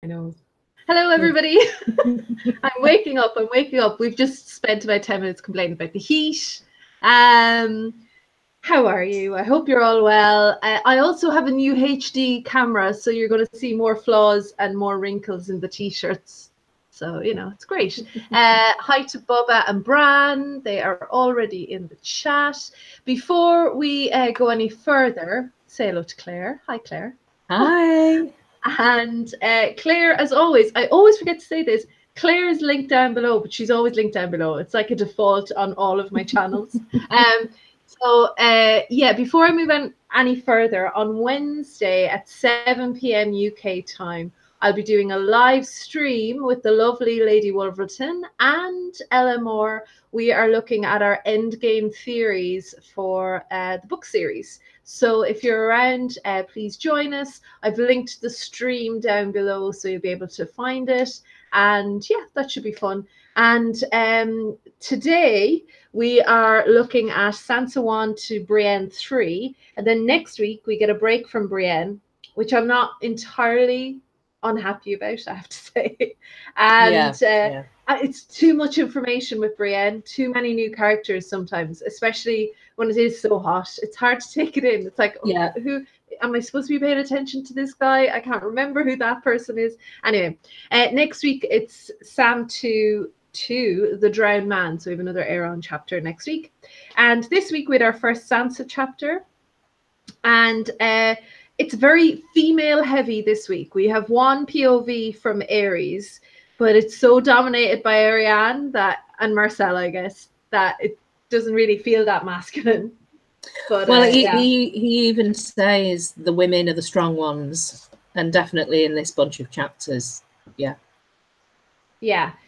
I know. Hello, everybody. I'm waking up. We've just spent about 10 minutes complaining about the heat. How are you? I hope you're all well. I also have a new HD camera, so you're going to see more flaws and more wrinkles in the t-shirts. So, you know, it's great. Hi to Bubba and Bran. They are already in the chat. Before we go any further, say hello to Claire. Hi, Claire. Hi. And Claire, as always, I always forget to say this, Claire is linked down below, but she's always linked down below. It's like a default on all of my channels. Yeah, before I move on any further, on Wednesday at 7 p.m. UK time, I'll be doing a live stream with the lovely Lady Wolverton and Ella Moore. We are looking at our endgame theories for the book series. So if you're around, please join us. I've linked the stream down below so you'll be able to find it. And yeah, that should be fun. And today we are looking at Sansa 1 to Brienne 3. And then next week we get a break from Brienne, which I'm not entirely unhappy about, I have to say. And it's too much information with Brienne, too many new characters sometimes, especially when it is so hot. It's hard to take it in. It's like, who am I supposed to be paying attention to? This guy? I can't remember who that person is. Anyway, next week it's Sam 2 The Drowned Man. So we have another Aeron chapter next week. And this week we had our first Sansa chapter. And it's very female heavy this week. We have one POV from Ares, but it's so dominated by Arianne and Marcella, I guess, that it doesn't really feel that masculine. But well, he even says the women are the strong ones, and definitely in this bunch of chapters. Yeah.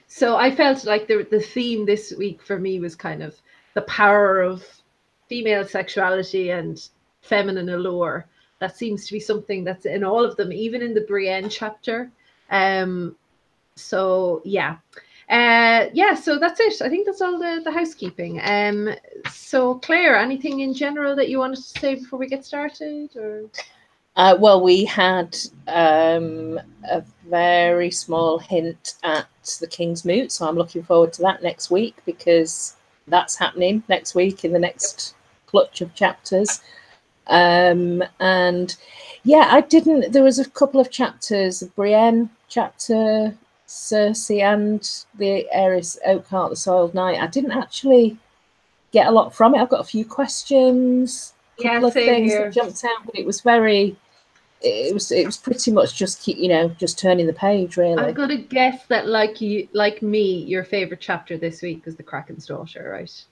So I felt like the theme this week for me was kind of the power of female sexuality and feminine allure. That seems to be something that's in all of them, even in the Brienne chapter. So yeah. So that's it. I think that's all the housekeeping. So Claire, anything in general that you wanted to say before we get started? Or well, we had a very small hint at the King's Moot, so I'm looking forward to that next week, because that's happening next week in the next clutch of chapters. And yeah, there was a couple of chapters, the Brienne chapter, Cersei, and the Aerys Oakheart, the Soiled Knight. I didn't actually get a lot from it. I've got a few questions, a couple of things that jumped out, but it was pretty much just just turning the page, really. I'm gonna guess that, like me, your favorite chapter this week was the Kraken's Daughter, right?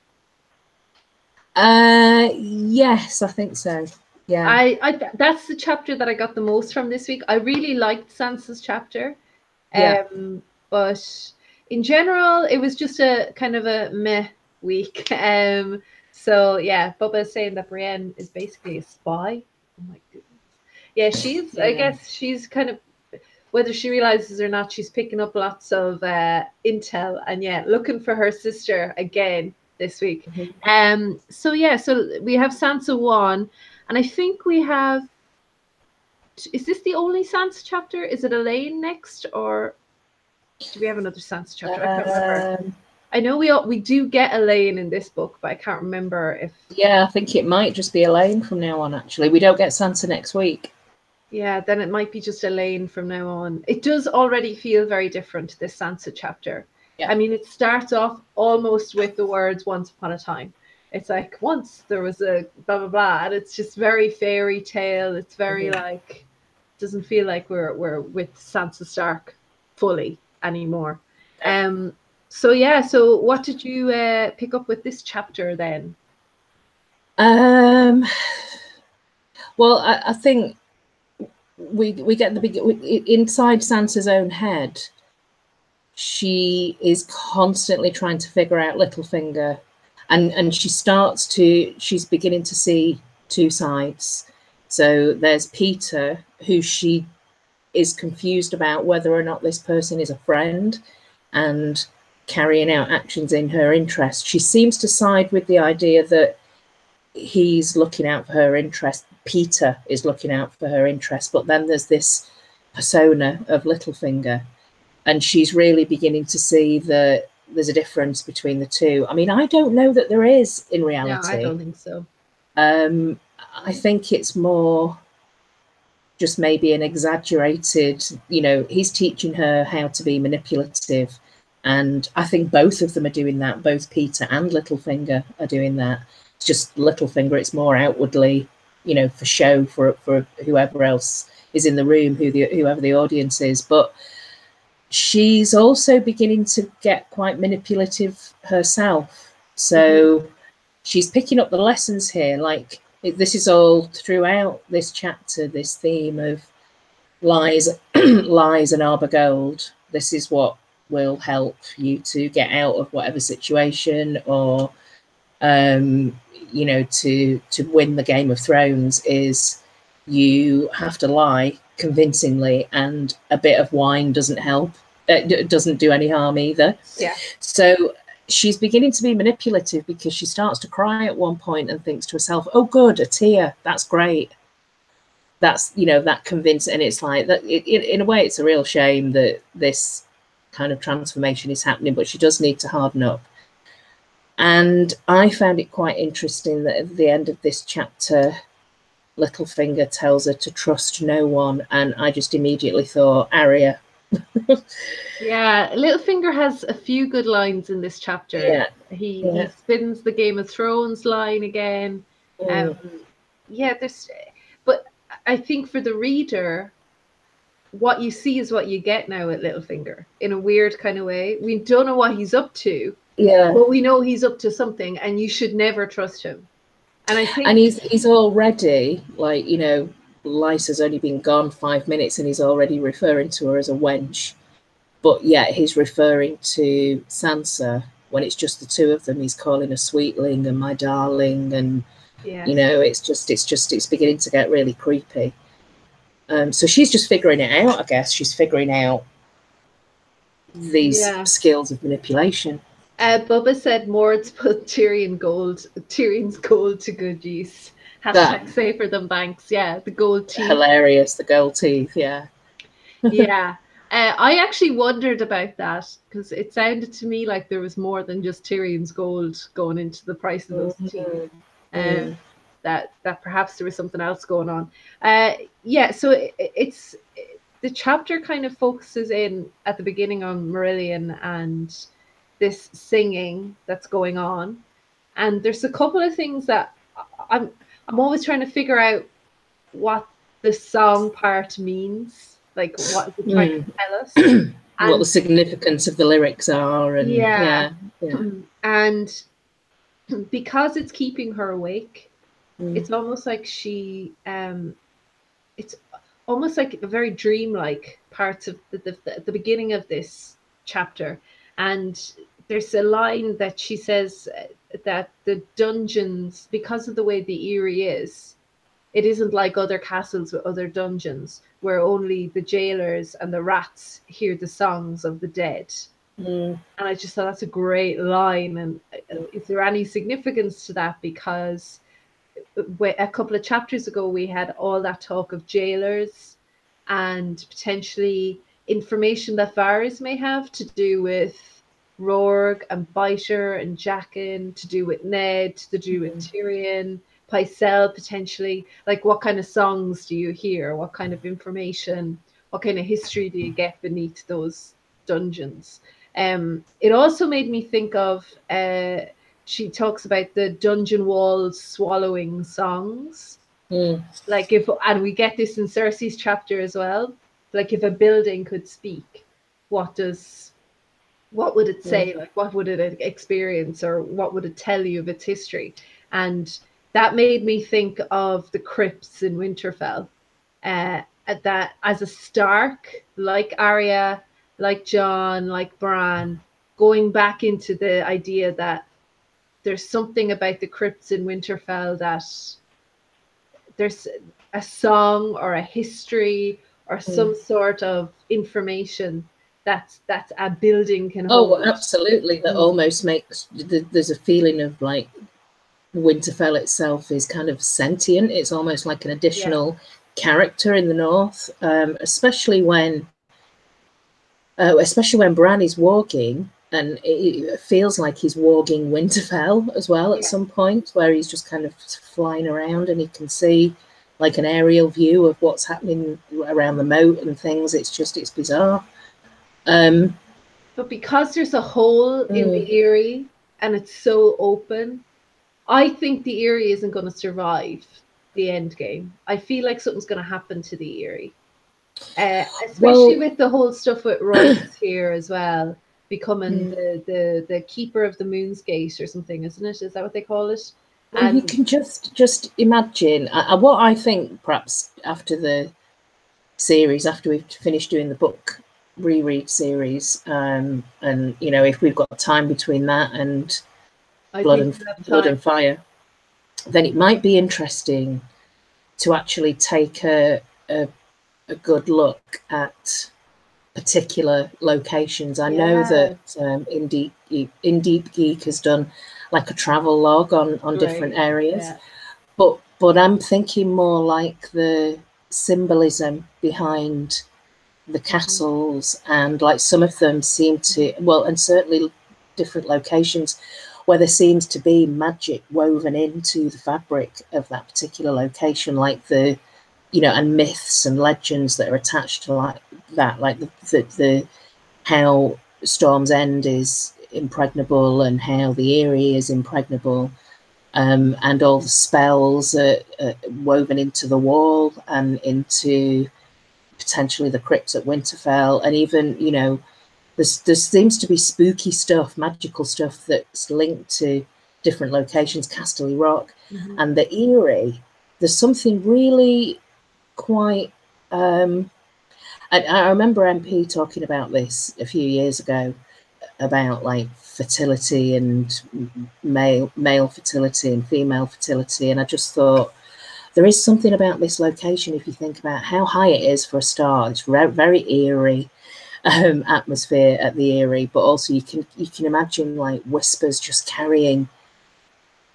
Yes, I think so. Yeah. I that's the chapter that I got the most from this week. I really liked Sansa's chapter. But in general, it was just a kind of a meh week. So yeah, Bubba's saying that Brienne is basically a spy. Oh my goodness. Yeah, she's. I guess she's kind of, whether she realizes or not, she's picking up lots of intel, and looking for her sister again this week. So yeah, so we have Sansa 1, and I think we have. Is this the only Sansa chapter? Is it Elaine next, or do we have another Sansa chapter? I can't remember. I know we do get Elaine in this book, but I can't remember if. Yeah, I think it might just be Elaine from now on. Actually, we don't get Sansa next week. Yeah, then it might be just Elaine from now on. It does already feel very different, this Sansa chapter. Yeah. I mean, it starts off almost with the words "once upon a time." It's like, once there was a blah blah blah, and it's just very fairy tale. It's very like, doesn't feel like we're with Sansa Stark fully anymore. So yeah, so what did you pick up with this chapter then? Well, I think we get inside Sansa's own head. She is constantly trying to figure out Littlefinger, and she's beginning to see two sides. So there's Peter, who she is confused about whether or not this person is a friend and carrying out actions in her interest. She seems to side with the idea that he's looking out for her interest. Peter is looking out for her interest, but then there's this persona of Littlefinger, and she's really beginning to see that there's a difference between the two. I mean, I don't know that there is in reality. No, I don't think so. I think it's more just maybe an exaggerated, you know, he's teaching her how to be manipulative. And I think both of them are doing that. Both Peter and Littlefinger are doing that. It's just Littlefinger, it's more outwardly, you know, for show for whoever else is in the room, whoever the audience is. But she's also beginning to get quite manipulative herself. So she's picking up the lessons here. Like, this is all throughout this chapter, this theme of lies, lies and arbor gold. This is what will help you to get out of whatever situation, or you know, to win the Game of Thrones is you have to lie convincingly, and a bit of wine doesn't help. It doesn't do any harm either. Yeah. So she's beginning to be manipulative, because she starts to cry at one point and thinks to herself, oh good, a tear, that's great, that's, you know, that convincing. And it's like that, in a way it's a real shame that this kind of transformation is happening, but she does need to harden up. And I found it quite interesting that at the end of this chapter, Littlefinger tells her to trust no one, and I just immediately thought Arya. Yeah, Littlefinger has a few good lines in this chapter. Yeah. He spins the Game of Thrones line again. Yeah, but I think for the reader, what you see is what you get now at Littlefinger, in a weird kind of way. We don't know what he's up to, but we know he's up to something, and you should never trust him. And I think, and he's already, like, you know, Lysa's only been gone 5 minutes and he's already referring to her as a wench. But yet he's referring to Sansa when it's just the two of them. He's calling her sweetling and my darling, and you know, it's beginning to get really creepy. So she's just figuring it out, I guess. She's figuring out these skills of manipulation. Bubba said Mord's put Tyrion's gold to good use. Hashtag safer than banks. Yeah, the gold teeth. Hilarious, the gold teeth, yeah. Yeah. I actually wondered about that, because it sounded to me like there was more than just Tyrion's gold going into the price of those teeth. That perhaps there was something else going on. Yeah, so it's the chapter kind of focuses in at the beginning on Marillion and this singing that's going on, and there's a couple of things that I'm always trying to figure out what the song part means, like what is it trying to tell us, and what the significance of the lyrics are, and and because it's keeping her awake, it's almost like it's almost like a very dreamlike parts of the beginning of this chapter. And there's a line that she says that the dungeons, because of the way the Eyrie is, it isn't like other castles with other dungeons where only the jailers and the rats hear the songs of the dead. And I just thought that's a great line. And is there any significance to that? Because a couple of chapters ago, we had all that talk of jailers and potentially information that Varys may have to do with Rourke and Biter and Jaqen, to do with Ned, to do with Tyrion, Pycelle potentially. Like, what kind of songs do you hear? What kind of information? What kind of history do you get beneath those dungeons? It also made me think of, she talks about the dungeon walls swallowing songs. Like, and we get this in Cersei's chapter as well. Like, if a building could speak, what would it say? Like, what would it experience, or what would it tell you of its history? And that made me think of the crypts in Winterfell. That as a Stark, like Arya, like Jon, like Bran, going back into the idea that there's something about the crypts in Winterfell, that there's a song or a history or some sort of information that a building can hold. Oh, absolutely. That almost makes, there's a feeling of like Winterfell itself is kind of sentient. It's almost like an additional character in the North, especially when Bran is walking, and it feels like he's walking Winterfell as well at some point, where he's just kind of flying around and he can see like an aerial view of what's happening around the moat and things. It's bizarre. But because there's a hole in the Eyrie and it's so open, I think the Eyrie isn't going to survive the end game. I feel like something's going to happen to the Eyrie. Especially with the whole stuff with Royce here as well, becoming the keeper of the Moon's Gate or something, isn't it? Is that what they call it? Well, and you can just imagine what I think. Perhaps after the series, after we've finished doing the book reread series, and you know, if we've got time between that and Blood and Fire, then it might be interesting to actually take a good look at particular locations. I know that In Deep Geek has done like a travel log on different areas, but I'm thinking more like the symbolism behind the castles, and like some of them seem to, well, and certainly different locations where there seems to be magic woven into the fabric of that particular location, like the, you know, and myths and legends that are attached to like that, like the how Storm's End is impregnable and how the Eyrie is impregnable, and all the spells are woven into the wall and into potentially the crypts at Winterfell, and even, you know, there seems to be spooky stuff, magical stuff that's linked to different locations, Casterly Rock, and the Eyrie. There's something really quite. I remember MP talking about this a few years ago about like fertility and male fertility and female fertility, and I just thought there is something about this location. If you think about how high it is for a start, it's very eerie atmosphere at the Eyrie, but also you can imagine like whispers just carrying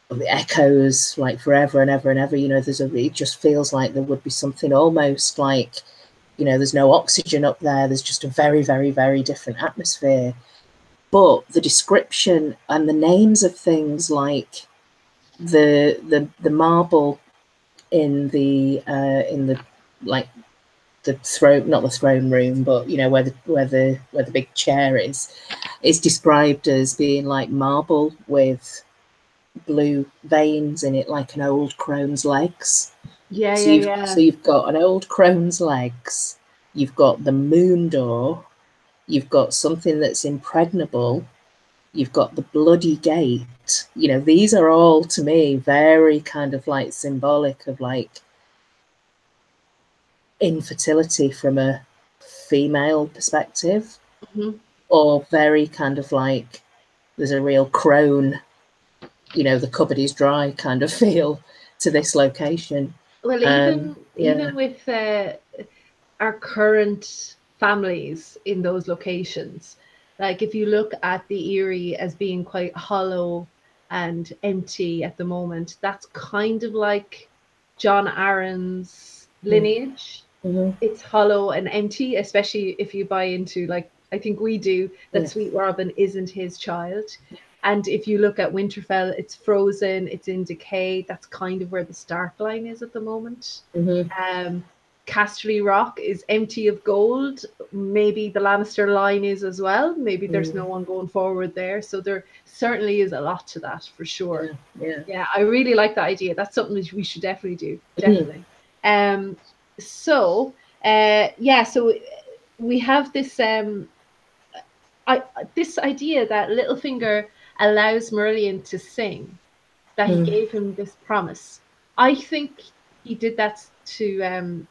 the echoes like forever and ever and ever. You know, it just feels like there would be something almost like, you know, there's no oxygen up there. There's just a very, very, very different atmosphere. But the description and the names of things like the marble in the like the throne, not the throne room, but you know, where the big chair is described as being like marble with blue veins in it, like an old crone's legs. So you've got an old crone's legs, you've got the moon door, you've got something that's impregnable, you've got the bloody gate. You know, these are all to me very kind of like symbolic of like infertility from a female perspective, or very kind of like there's a real crone, you know, the cupboard is dry kind of feel to this location. Well, even with our current families in those locations, like if you look at the Eyrie as being quite hollow and empty at the moment, that's kind of like John Arryn's lineage. It's hollow and empty, especially if you buy into, like I think we do, that Sweet Robin isn't his child. And if you look at Winterfell, it's frozen, it's in decay. That's kind of where the start line is at the moment. Casterly Rock is empty of gold. Maybe the Lannister line is as well. Maybe there's no one going forward there. So there certainly is a lot to that for sure. Yeah, I really like that idea. That's something we should definitely do. Definitely. So we have this this idea that Littlefinger allows Merlin to sing, that he gave him this promise. I think he did that to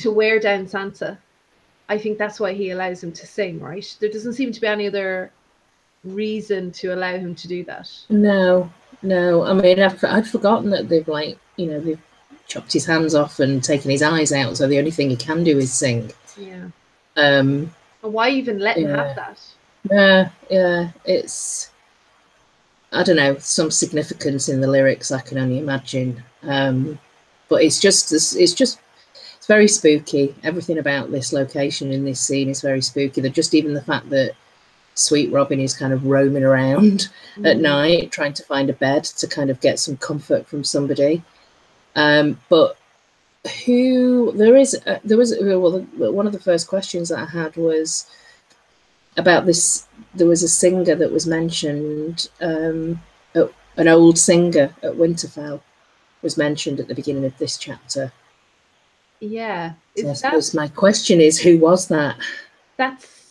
wear down Sansa. I think that's why he allows him to sing, right? There doesn't seem to be any other reason to allow him to do that. No. I mean, I'd forgotten that they've like, you know, they've chopped his hands off and taken his eyes out, so the only thing he can do is sing. And why even let him have that? It's, I don't know, some significance in the lyrics, I can only imagine. But it's very spooky. Everything about this location in this scene is very spooky. That just even the fact that Sweet Robin is kind of roaming around at night trying to find a bed to kind of get some comfort from somebody. But one of the first questions that I had was about this. There was a singer that was mentioned, an old singer at Winterfell was mentioned at the beginning of this chapter. Yeah. So I suppose my question is, who was that?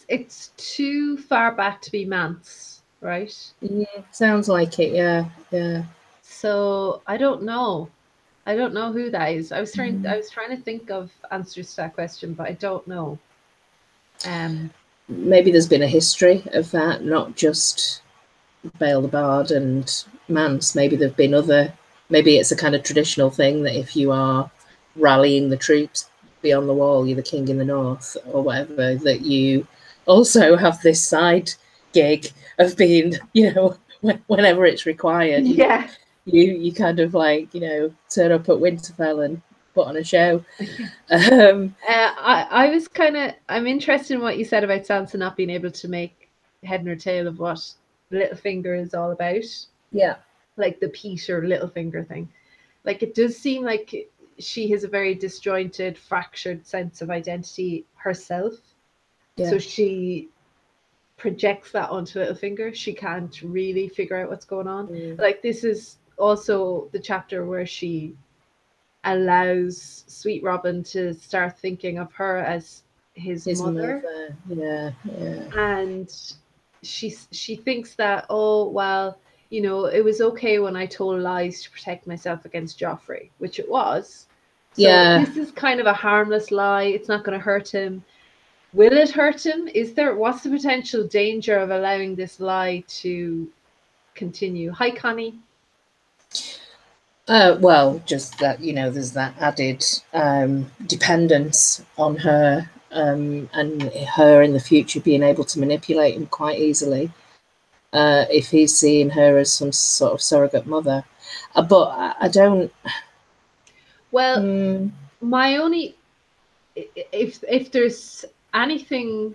It's too far back to be Mance, right? Yeah, sounds like it. Yeah. So I don't know. I don't know who that is. I was trying to think of answers to that question, but I don't know. Maybe there's been a history of that, not just Bale the Bard and Mance. Maybe there've been other. Maybe it's a kind of traditional thing that if you are rallying the troops beyond the wall, you're the king in the north or whatever, that you also have this side gig of being, whenever it's required. Yeah. You kind of like, turn up at Winterfell and put on a show. I'm interested in what you said about Sansa not being able to make head nor tail of what Littlefinger is all about. Yeah. Like the Peter Littlefinger thing. Like it does seem like she has a very disjointed, fractured sense of identity herself. Yeah. So she projects that onto Littlefinger. She can't really figure out what's going on. Like this is also the chapter where she allows Sweet Robin to start thinking of her as his mother. Yeah. And she thinks that, oh well, it was okay when I told lies to protect myself against Joffrey, which it was. So this is kind of a harmless lie. It's not going to hurt him. Will it hurt him? What's the potential danger of allowing this lie to continue? Hi, Connie. Well, just that, there's that added dependence on her, and her in the future being able to manipulate him quite easily if he's seeing her as some sort of surrogate mother. But I don't. Well, my only, if there's anything,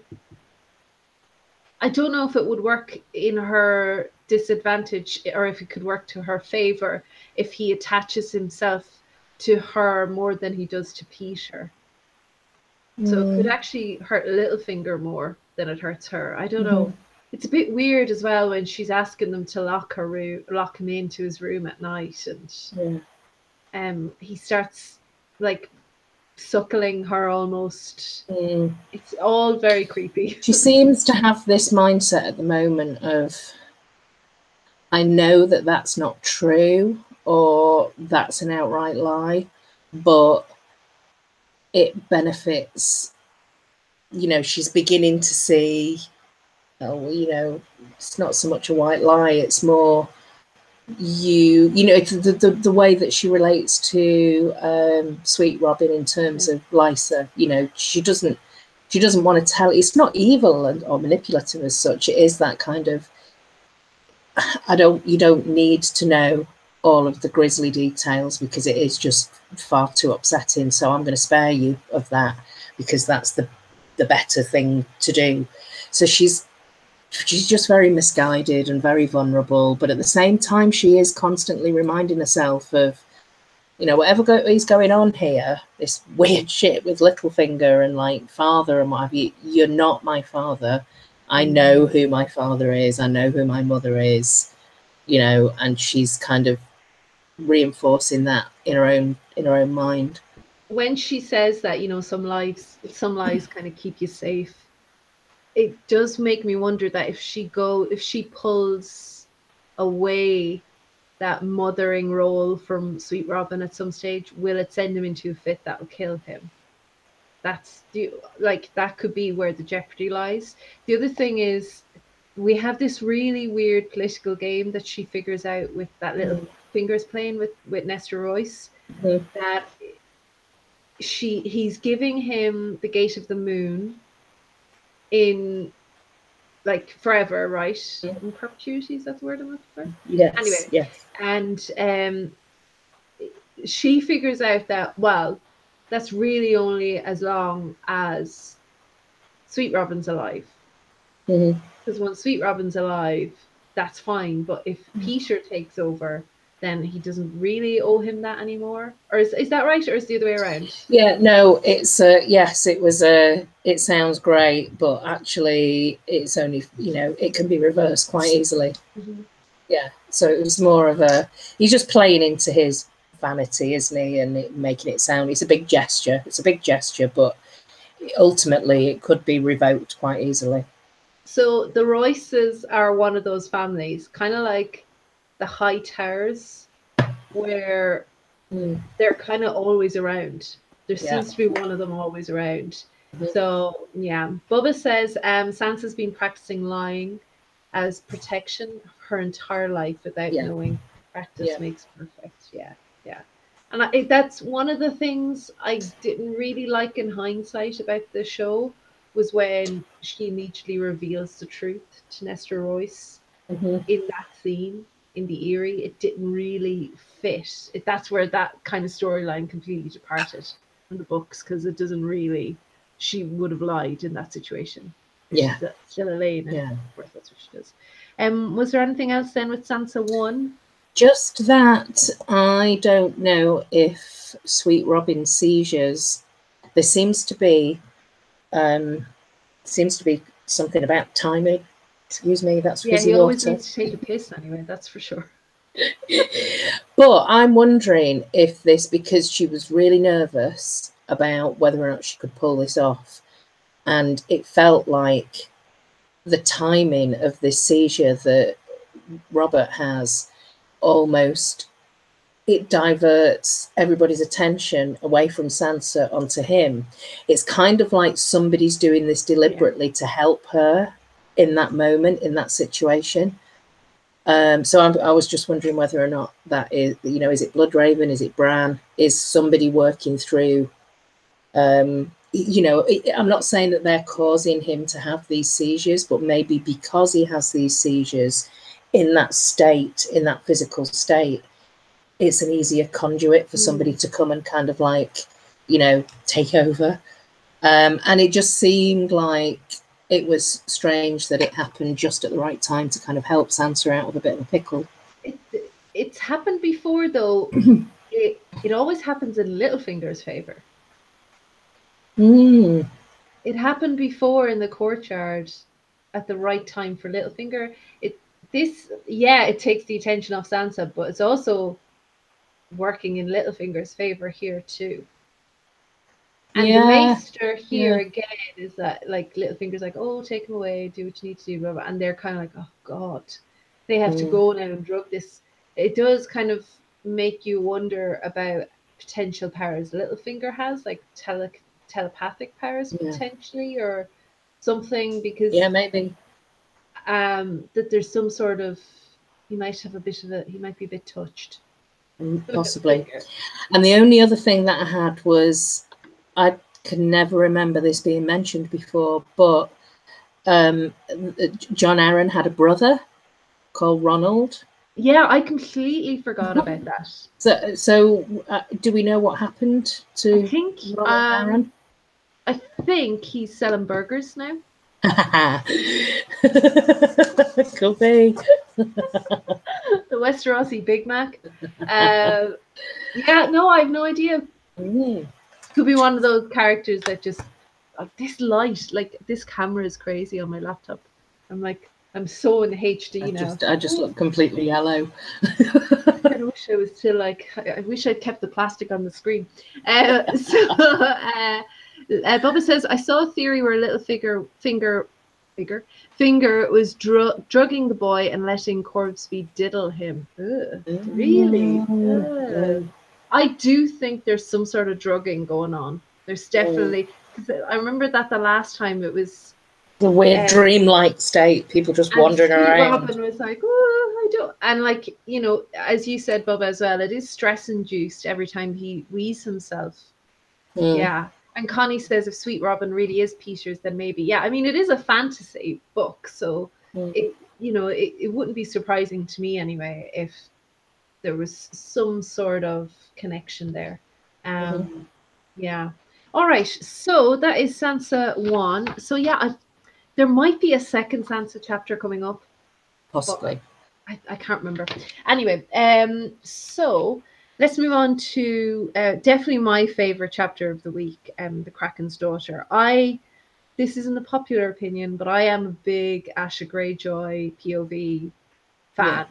I don't know if it would work in her disadvantage or if it could work to her favor if he attaches himself to her more than he does to Peter. So it could actually hurt Littlefinger more than it hurts her. I don't know. It's a bit weird as well when she's asking them to lock him into his room at night, and he starts like suckling her almost. It's all very creepy. She seems to have this mindset at the moment of, I know that that's not true or that's an outright lie, but it benefits, she's beginning to see, it's not so much a white lie, it's more the way that she relates to Sweet Robin in terms of Lysa. She doesn't want to tell. It's not evil or manipulative as such. It is that kind of, you don't need to know all of the grisly details because it is just far too upsetting. So I'm going to spare you of that because that's the better thing to do. So she's just very misguided and very vulnerable, but at the same time she is constantly reminding herself of, whatever is going on here, this weird shit with Littlefinger and like father and what have you, you're not my father. I know who my father is, I know who my mother is, and she's kind of reinforcing that in her own mind. When she says that, some lies kind of keep you safe, it does make me wonder that if she pulls away that mothering role from Sweet Robin at some stage, will it send him into a fit that will kill him? That could be where the jeopardy lies. The other thing is we have this really weird political game that she figures out with that little fingers playing with Nestor Royce, that he's giving him the Gate of the Moon in like forever, right? In perpetuity, is that the word I'm looking for? Yes. Anyway, yes. and she figures out that, well, that's really only as long as Sweet Robin's alive. Because when Sweet Robin's alive, that's fine. But if Peter takes over, then he doesn't really owe him that anymore. Or is that right? Or is it the other way around? Yeah, no, it's yes, it sounds great, but actually it's only, it can be reversed quite easily. Yeah, so it was more of he's just playing into his vanity, isn't he, and making it sound, it's a big gesture, but ultimately it could be revoked quite easily. So the Royces are one of those families, kind of like the Hightowers, where they're kind of always around. There seems to be one of them always around. So yeah, Bubba says Sansa's been practicing lying as protection her entire life without knowing. Practice makes perfect. Yeah. And that's one of the things I didn't really like in hindsight about the show, was when she immediately reveals the truth to Nestor Royce in that scene in the Eyrie. It didn't really fit. That's where that kind of storyline completely departed from the books, because it doesn't really. She would have lied in that situation. Yeah, she's still Elaine. Yeah, of course that's what she does. Was there anything else then with Sansa 1? Just that I don't know if Sweet Robin's seizures, there seems to be something about timing. Excuse me, that's fizzy he always water. needs to take a piss anyway, that's for sure. But I'm wondering if this, because she was really nervous about whether or not she could pull this off, and it felt like the timing of this seizure that Robert has, almost it diverts everybody's attention away from Sansa onto him. It's kind of like somebody's doing this deliberately to help her in that moment, in that situation. So I was just wondering whether or not that is, is it Bloodraven? Is it Bran? Is somebody working through, I'm not saying that they're causing him to have these seizures, but maybe because he has these seizures in that state, in that physical state, it's an easier conduit for somebody to come and kind of like, take over. And it just seemed like it was strange that it happened just at the right time to kind of help Sansa out of a bit of a pickle. It's happened before, though. It always happens in Littlefinger's favor. It happened before in the courtyard at the right time for Littlefinger. It takes the attention off Sansa, but it's also working in Littlefinger's favor here too. And the Maester here again is that, like, Littlefinger's like, oh, take him away, do what you need to do, blah, blah. And they're kind of like, oh God, they have to go now and drug this. It does kind of make you wonder about potential powers Littlefinger has, like telepathic powers potentially, or something, because maybe that there's some sort of, he might be a bit touched. Possibly. And the only other thing that I had was, I can never remember this being mentioned before, but Jon Arryn had a brother called Ronald. Yeah, I completely forgot about that. So do we know what happened to Ronald Arryn? I think he's selling burgers now. Could be. The Westerosi Big Mac. I have no idea. Could be one of those characters that just, this light, like this camera is crazy on my laptop. I'm so in HD now. I just look completely yellow. I wish I was still I wish I'd kept the plastic on the screen. Bubba says, I saw a theory where Littlefinger was drugging the boy and letting Corvsby diddle him. Really? I do think there's some sort of drugging going on. There's definitely, because I remember that the last time it was the weird dreamlike state, people just wandering around. Robin was like, oh, I don't, and like, as you said, Bubba, as well, it is stress induced every time he wheezes himself. Yeah. And Connie says if Sweet Robin really is Peter's, then maybe. Yeah, I mean, it is a fantasy book, so it wouldn't be surprising to me anyway if there was some sort of connection there. Yeah. All right. So that is Sansa 1. So yeah, there might be a second Sansa chapter coming up. Possibly. I can't remember. Anyway, so let's move on to definitely my favorite chapter of the week, the Kraken's Daughter. This isn't a popular opinion, but I am a big Asha Greyjoy POV fan.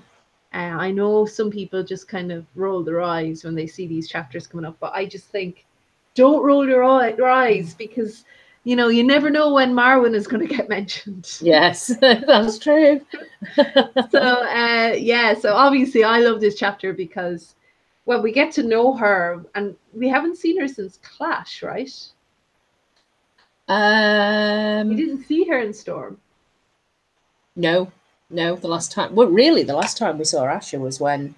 I know some people just kind of roll their eyes when they see these chapters coming up, but I just think, don't roll your eyes, because you know you never know when Marwyn is going to get mentioned. Yes, that's true. So yeah, so obviously I love this chapter because, well, we get to know her, and we haven't seen her since Clash, right? We didn't see her in Storm. No, the last time, well, really, the last time we saw Asha was when,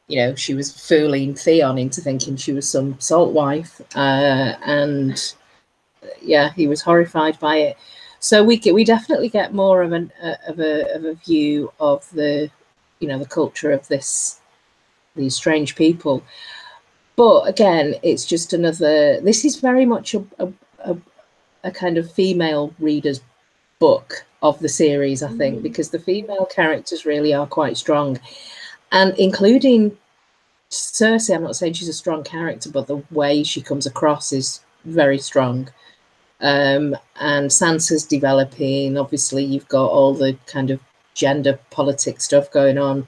you know, she was fooling Theon into thinking she was some salt wife, and yeah, he was horrified by it. So we definitely get more of a view of the, you know, the culture of these strange people. But again, it's just another. This is very much a kind of female reader's book of the series, I think, because the female characters really are quite strong, and including Cersei. I'm not saying she's a strong character, but the way she comes across is very strong. And Sansa's developing. Obviously, you've got all the kind of gender politics stuff going on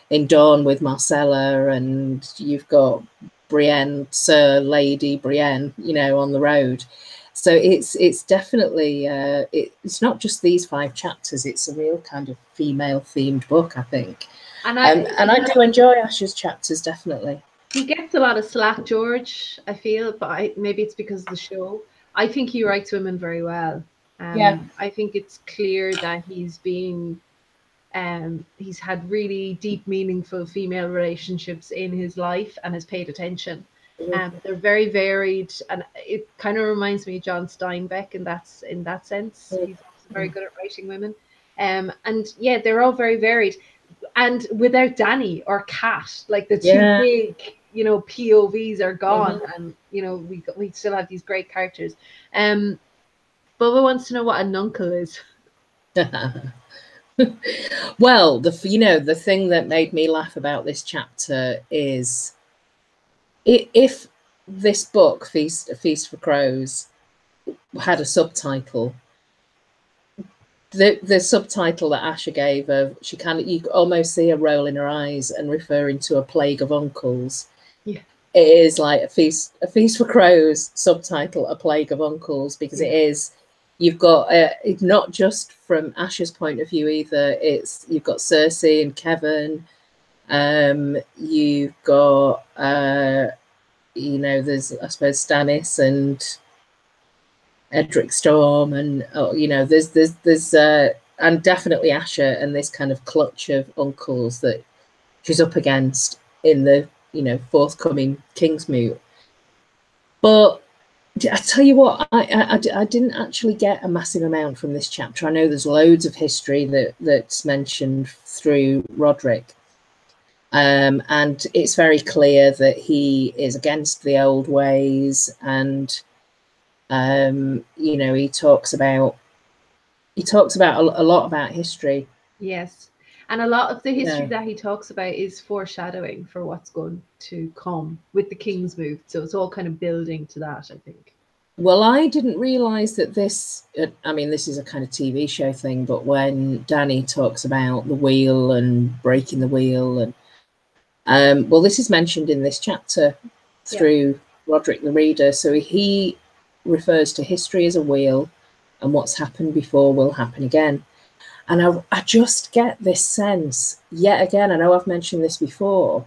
in Dawn with Marcella, and you've got Brienne, Sir Lady Brienne, you know, on the road. So it's definitely it's not just these 5 chapters. It's a real kind of female themed book, I think. And I do enjoy Asha's chapters, definitely. He gets a lot of slack, George, I feel, but maybe it's because of the show. I think he writes women very well. Yeah. I think it's clear that he's had really deep, meaningful female relationships in his life and has paid attention. They're very varied, and it kind of reminds me of John Steinbeck in that sense. He's also very good at writing women. And yeah, they're all very varied. And without Dany or Kat, like the two big, you know, POVs are gone, and you know we still have these great characters. Bubba wants to know what a nuncle is. Well, the thing that made me laugh about this chapter is, if this book, Feast for Crows, had a subtitle, the subtitle that Asha gave of, she kind of, you could almost see her rolling her eyes and referring to a plague of uncles. Yeah, it is like a feast for crows subtitle, a plague of uncles, because it is. You've got it's not just from Asha's point of view either. You've got Cersei and Kevin. You've got you know, there's, I suppose, Stannis and Edric Storm, and you know, there's and definitely Asha and this kind of clutch of uncles that she's up against in the, you know, forthcoming Kingsmoot. But I tell you what, I didn't actually get a massive amount from this chapter. I know there's loads of history that's mentioned through Roderick. And it's very clear that he is against the old ways, and you know, he talks about a lot about history. Yes, and a lot of the history that he talks about is foreshadowing for what's going to come with the Kingsmoot. So it's all kind of building to that, I think. Well, I didn't realise that this, I mean, this is a kind of TV show thing, but when Dany talks about the wheel and breaking the wheel, and well, this is mentioned in this chapter through Roderick the Reader. So he refers to history as a wheel, and what's happened before will happen again. And I just get this sense, yet again, I know I've mentioned this before,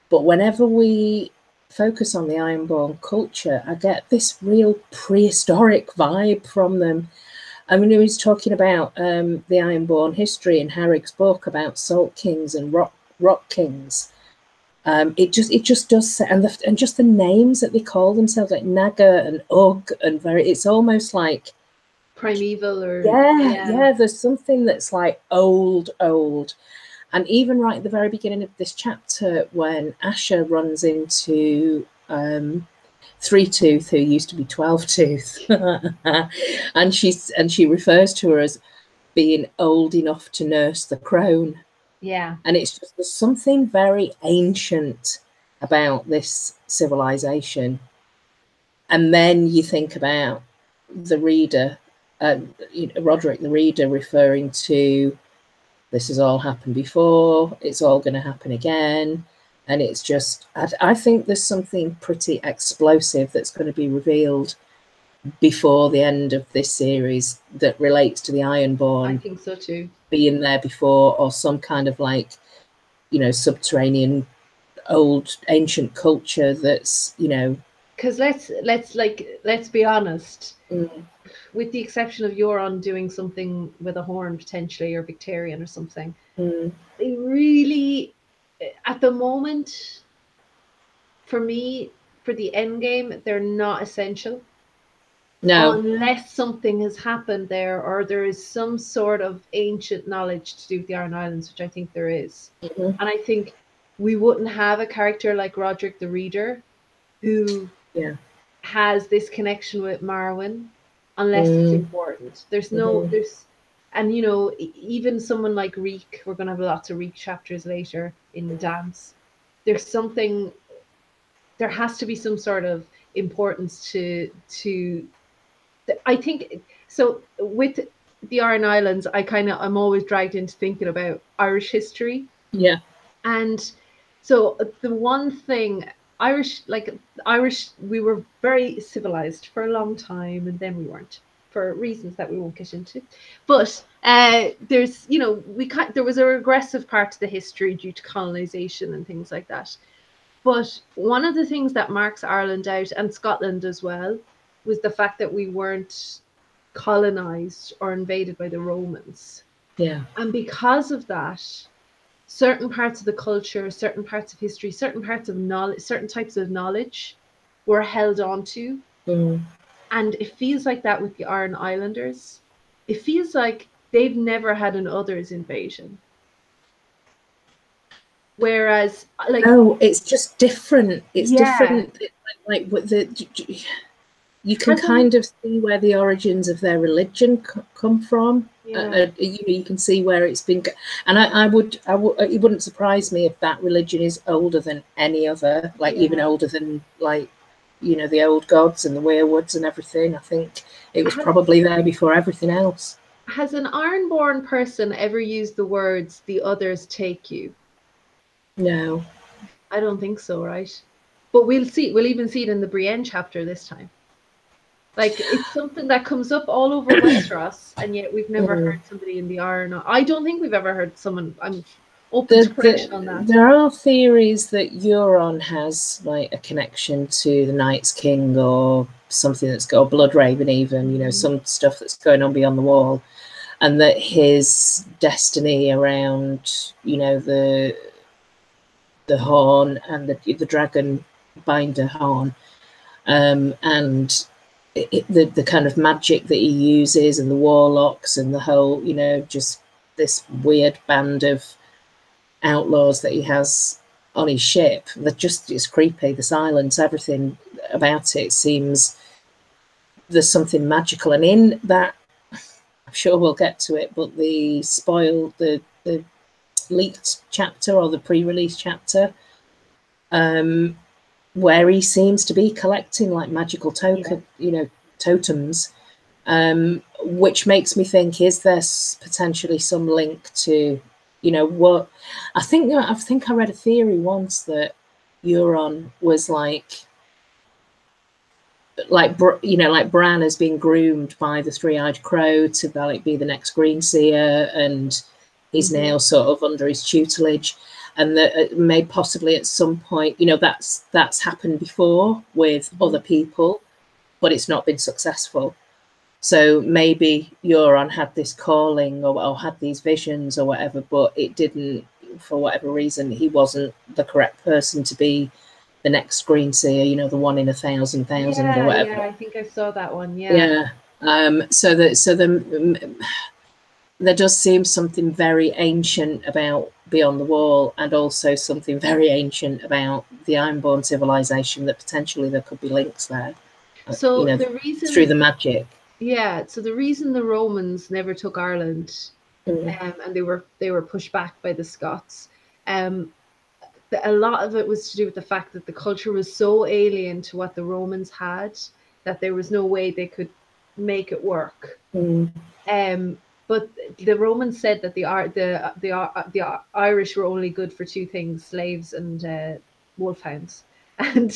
but whenever we focus on the Ironborn culture, I get this real prehistoric vibe from them. I mean, he was talking about the Ironborn history in Harrig's book about Salt Kings and Rock Kings. It just does, and just the names that they call themselves, like Naga and Ugg, and it's almost like primeval, or yeah, there's something that's like old, And even right at the very beginning of this chapter, when Asha runs into Three Tooth, who used to be 12 Tooth, and she refers to her as being old enough to nurse the crone. Yeah. And it's just, there's something very ancient about this civilization. And then you think about the reader, Roderick the reader, referring to, this has all happened before, it's all going to happen again. And it's just, I think there's something pretty explosive that's going to be revealed before the end of this series that relates to the Ironborn. I think so too. Being there before, or some kind of like, subterranean old ancient culture that's, because let's be honest, with the exception of Euron doing something with a horn potentially, or Victarion or something, they really, at the moment, for me, for the end game, they're not essential. No. Unless something has happened there, or there is some sort of ancient knowledge to do with the Iron Islands, which I think there is. And I think we wouldn't have a character like Roderick the Reader who has this connection with Marwyn unless it's important. There's and even someone like Reek, we're going to have lots of Reek chapters later in the dance. There has to be some sort of importance to I think so. With the Iron Islands, I'm always dragged into thinking about Irish history. Yeah. And so the one thing, Irish, we were very civilized for a long time, and then we weren't, for reasons that we won't get into. But there's, there was a regressive part to the history due to colonization and things like that. But one of the things that marks Ireland out, and Scotland as well, was the fact that we weren't colonized or invaded by the Romans. Yeah. And because of that, certain parts of the culture, certain parts of history, certain parts of knowledge, certain types of knowledge were held on to. And it feels like that with the Iron Islanders. It feels like they've never had an others invasion. Whereas, it's just different. It's different. Like you can kind of see where the origins of their religion come from. You can see where it's been, and I would. It wouldn't surprise me if that religion is older than any other, even older than the old gods and the werewoods and everything. I think it was probably there before everything else. Has an Ironborn person ever used the words "the others take you"? No, I don't think so. Right, but we'll see. We'll even see it in the Brienne chapter this time. It's something that comes up all over Westeros, and yet we've never heard somebody in the Iron. I don't think we've ever heard someone. I'm open to correction on that. There are theories that Euron has a connection to the Night's King, or something that's got Blood Raven, even some stuff that's going on beyond the wall, and that his destiny around the horn and the dragon binder horn, and the kind of magic that he uses, and the warlocks, and the whole, just this weird band of outlaws that he has on his ship. That just is creepy. The silence, everything about it seems there's something magical. And in that, I'm sure we'll get to it, but the leaked chapter, or the pre-release chapter, where he seems to be collecting magical totems, which makes me think, is there potentially some link to, what I think I read a theory once that Euron was like Bran has been groomed by the Three-Eyed Crow to be the next Green Seer, and he's now sort of under his tutelage. And that may possibly at some point, that's happened before with other people, but it's not been successful. So maybe Euron had this calling, or had these visions or whatever, but it didn't, for whatever reason, he wasn't the correct person to be the next Green Seer, the one in 1,000 or whatever. Yeah, I think I saw that one. So there does seem something very ancient about Beyond the Wall, and also something very ancient about the Ironborn civilization, that potentially there could be links there. So you know, the reason, through the magic. yeah, so the reason the Romans never took Ireland, Mm. and they were pushed back by the Scots, a lot of it was to do with the fact that the culture was so alien to what the Romans had that there was no way they could make it work. Mm. But the Romans said that the Irish were only good for two things: slaves and wolfhounds, and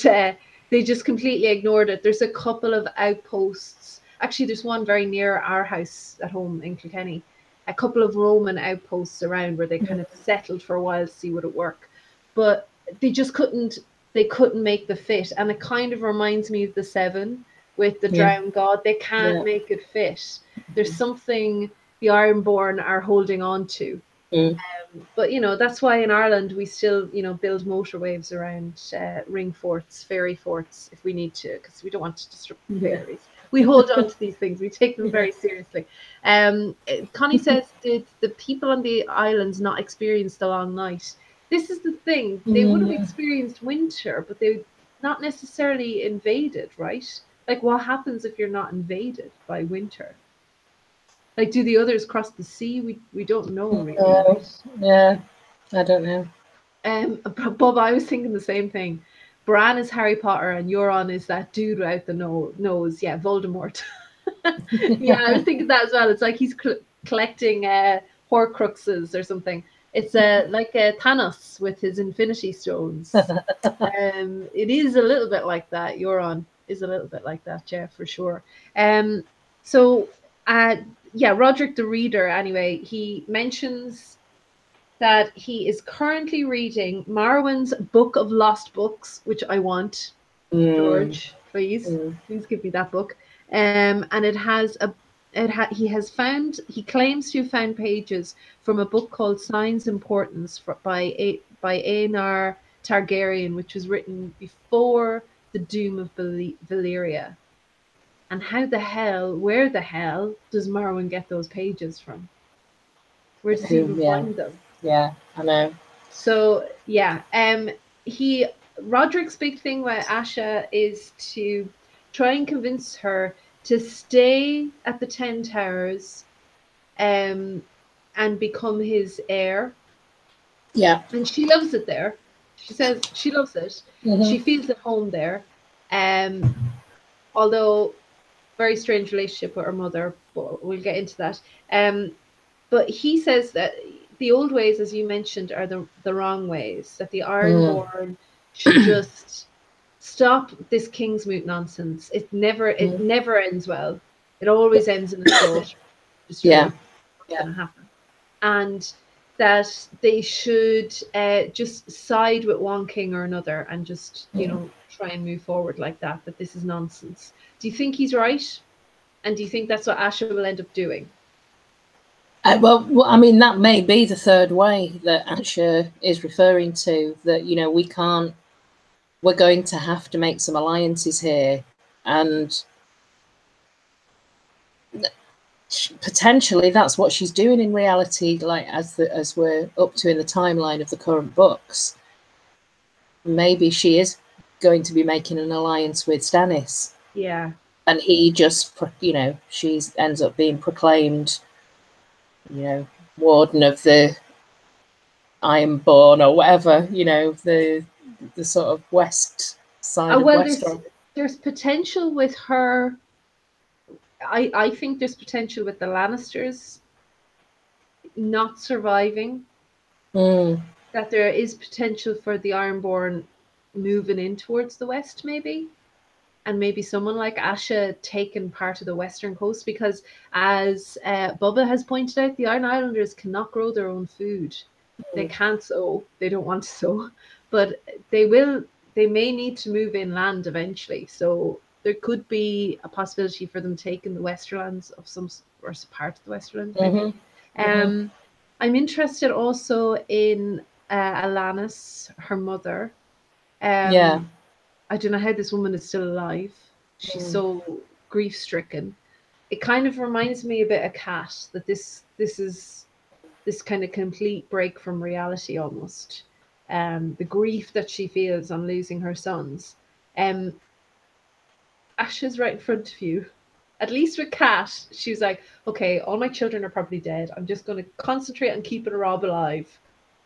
they just completely ignored it. There's a couple of outposts. Actually, there's one very near our house at home in Kilkenny. A couple of Roman outposts around where they kind of settled for a while to see would it work, but they just couldn't. They couldn't make the fit, and it kind of reminds me of the Seven with the drowned god. They can't make it fit. There's something the Ironborn are holding on to. But that's why in Ireland we still build motorways around ring forts, fairy forts if we need to, because we don't want to disrupt the fairies. We hold on to these things. We take them very seriously. Connie says, did the people on the islands not experience the long night? This is the thing. They would have experienced winter, but they not necessarily invaded, right? Like, what happens if you're not invaded by winter? Like, do the others cross the sea? We don't know really. Right? Yeah, I don't know. Bob, I was thinking the same thing. Bran is Harry Potter and Euron is that dude without the nose. Yeah, Voldemort. Yeah, I was thinking that as well. It's like he's collecting Horcruxes or something. It's like Thanos with his Infinity Stones. It is a little bit like that. Euron is a little bit like that, yeah, for sure. So, yeah, Roderick the Reader, anyway, he mentions that he is currently reading Marwen's Book of Lost Books, which I want. George, please give me that book. And it has he claims to have found pages from a book called Signs Importance by Aenar Targaryen, which was written before the doom of Valyria. And where the hell does Marwen get those pages from? Where does he even find them? Yeah, I know. So yeah, Roderick's big thing with Asha is to try and convince her to stay at the 10 Towers, and become his heir. Yeah. And she loves it there. She says she loves it. She feels at home there. Although very strange relationship with her mother, but we'll get into that. But he says that the old ways, as you mentioned, are the wrong ways, that the Ironborn should just stop this Kingsmoot nonsense. It never ends well. It always ends in a slaughter. Just going to happen. And that they should just side with one king or another and just, try and move forward like that, that this is nonsense. Do you think he's right? And do you think that's what Asha will end up doing? Well, I mean, that may be the third way that Asha is referring to, that, we're going to have to make some alliances here. And potentially that's what she's doing in reality, like as we're up to in the timeline of the current books. Maybe she is going to be making an alliance with Stannis. Yeah. And he just, she ends up being proclaimed, warden of the Ironborn or whatever, the sort of west side of Westeros. There's potential with her. I think there's potential with the Lannisters not surviving. That there is potential for the Ironborn moving in towards the west, maybe. And maybe someone like Asha taking part of the western coast, because as Bubba has pointed out, the Iron Islanders cannot grow their own food. They can't sow. They don't want to sow. But they may need to move inland eventually. So there could be a possibility for them taking the Westerlands of or part of the Westerlands. Maybe. I'm interested also in Alanis, her mother. I don't know how this woman is still alive. She's so grief-stricken. it kind of reminds me a bit of Cat, that this is this kind of complete break from reality almost. The grief that she feels on losing her sons. Asha's right in front of you. At least with Kat, she was like, okay, all my children are probably dead. I'm just going to concentrate on keeping Rob alive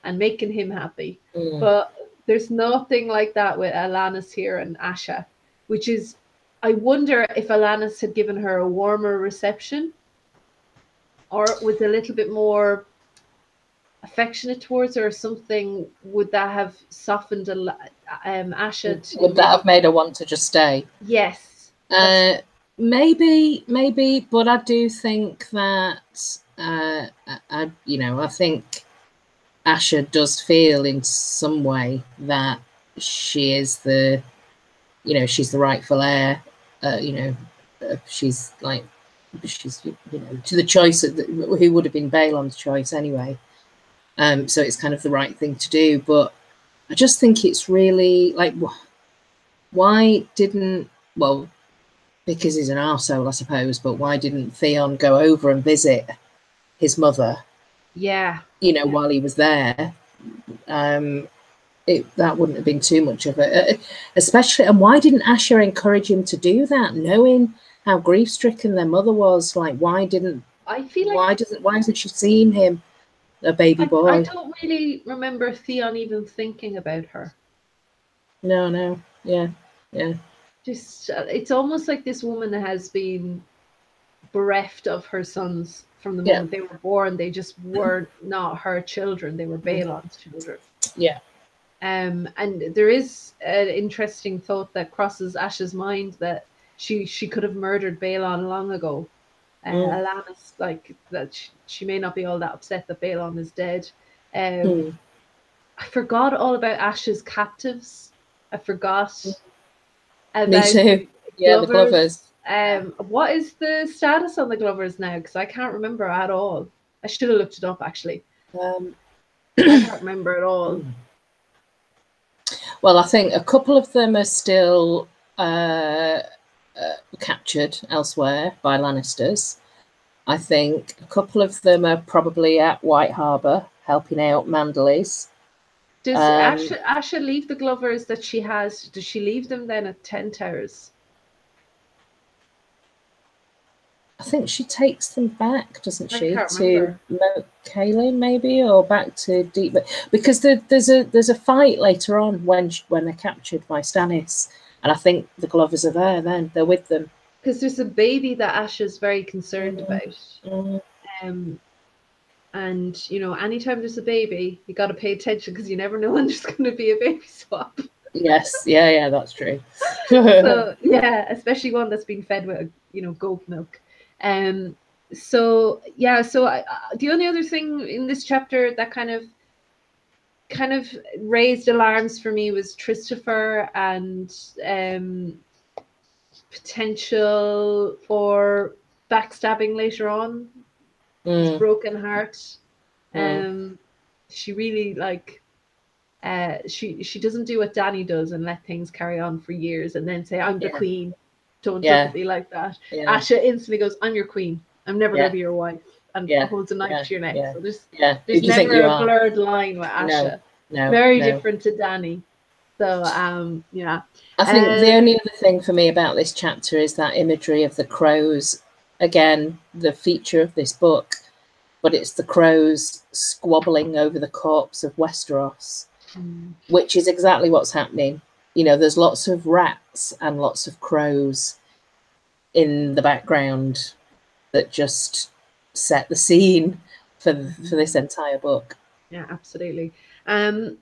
and making him happy. But there's nothing like that with Alanis here and Asha, which is, I wonder if Alanis had given her a warmer reception, or was a little bit more affectionate towards her or something. Would that have softened Asha to... Would that have made her want to just stay? Yes. Maybe, but I do think that I think Asha does feel in some way that she is she's the rightful heir. She's to the choice of who would have been Balon's choice anyway. So it's kind of the right thing to do. But I just think it's really like, why didn't, well, because he's an arsehole, I suppose, but why didn't Theon go over and visit his mother? Yeah. While he was there. That wouldn't have been too much of it. Especially, and why didn't Asha encourage him to do that, knowing how grief-stricken their mother was? Like, why hasn't she seen him, a baby boy? I don't really remember Theon even thinking about her. No. Yeah. Just, it's almost like this woman has been bereft of her sons from the moment they were born. They just were not her children. They were Balon's children. Yeah. And there is an interesting thought that crosses Asha's mind, that she could have murdered Balon long ago. Alanis, like, that she may not be all that upset that Balon is dead. I forgot all about Asha's captives. I forgot about me too. Yeah, the Glovers. What is the status on the Glovers now? Because I can't remember at all. I should have looked it up, actually. I can't remember at all. Well, I think a couple of them are still captured elsewhere by Lannisters. I think a couple of them are probably at White Harbour helping out Manderleys. Does Asha leave the Glovers that she has? Does she leave them then at 10 Towers? I think she takes them back, doesn't she, to Kaelin maybe, or back to Deep? Because there's a fight later on when they're captured by Stannis, and I think the Glovers are there. Then they're with them. Because there's a baby that Asha's very concerned about. And, anytime there's a baby, you got to pay attention, because you never know when there's going to be a baby swap. Yes, yeah, that's true. So, yeah, especially one that's been fed with, goat milk. The only other thing in this chapter that kind of raised alarms for me was Christopher and potential for backstabbing later on. His broken heart. She really she doesn't do what Dany does and let things carry on for years and then say, I'm the queen. Don't look at me like that. Asha instantly goes, I'm your queen. I'm never going to be your wife. And holds a knife to your neck. So there's never a blurred line with Asha. No, very different to Dany. So, I think the only other thing for me about this chapter is that imagery of the crows. Again, the feature of this book, but it's the crows squabbling over the corpse of Westeros, which is exactly what's happening. There's lots of rats and lots of crows in the background that just set the scene for this entire book. Yeah, absolutely. Connie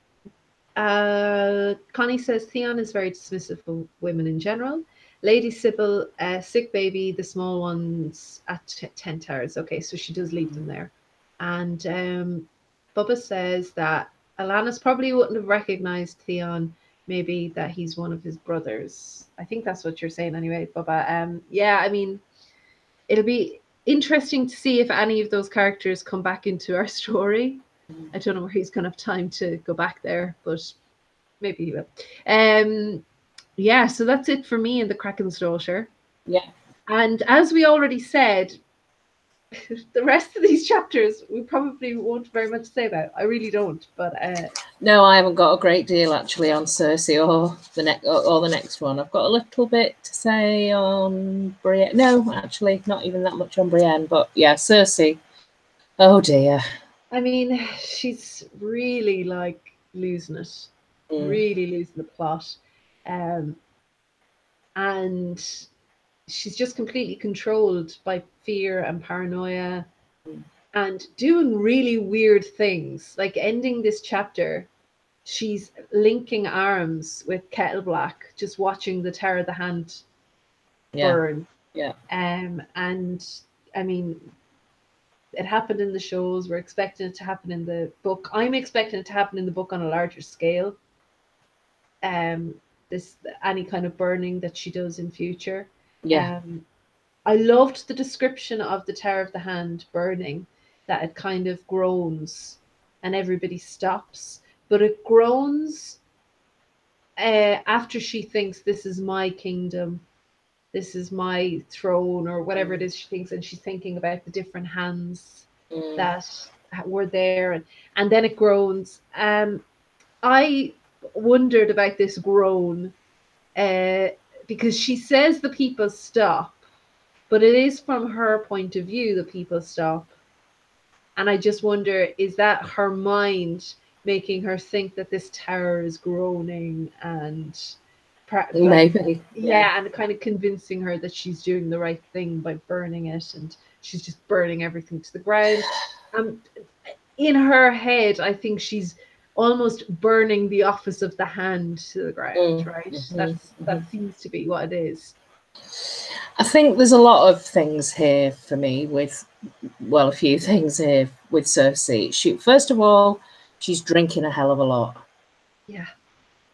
says Theon is very dismissive of women in general. Lady Sybil, sick baby, the small ones at 10 Towers. Okay, so she does leave them there. And Bubba says that Alanis probably wouldn't have recognized Theon, maybe that he's one of his brothers. I think that's what you're saying anyway, Bubba. It'll be interesting to see if any of those characters come back into our story. I don't know where he's going to have time to go back there, but maybe he will. So that's it for me in the Kraken's Daughter. Yeah. And as we already said, the rest of these chapters we probably won't very much say about. I really don't, but no, I haven't got a great deal actually on Cersei or the next one. I've got a little bit to say on Brienne. No, actually, not even that much on Brienne. But yeah, Cersei. Oh dear. I mean, she's really like losing it, really losing the plot, and she's just completely controlled by fear and paranoia and doing really weird things. Like ending this chapter, she's linking arms with Kettle Black, just watching the Tower of the Hand burn. Yeah. And I mean, it happened in the shows. We're expecting it to happen in the book. I'm expecting it to happen in the book on a larger scale. This any kind of burning that she does in future. Yeah. I loved the description of the Tower of the Hand burning, that it kind of groans and everybody stops, but it groans after she thinks, this is my kingdom, this is my throne, or whatever it is she thinks, and she's thinking about the different hands that were there, and then it groans. I wondered about this groan because she says the people stop, but it is from her point of view the people stop. And I just wonder, is that her mind making her think that this tower is groaning and maybe and kind of convincing her that she's doing the right thing by burning it, and she's just burning everything to the ground. In her head, I think she's almost burning the office of the hand to the ground, right? That seems to be what it is. I think there's a lot of things here for me with, well, a few things here with Cersei. First of all, she's drinking a hell of a lot. Yeah.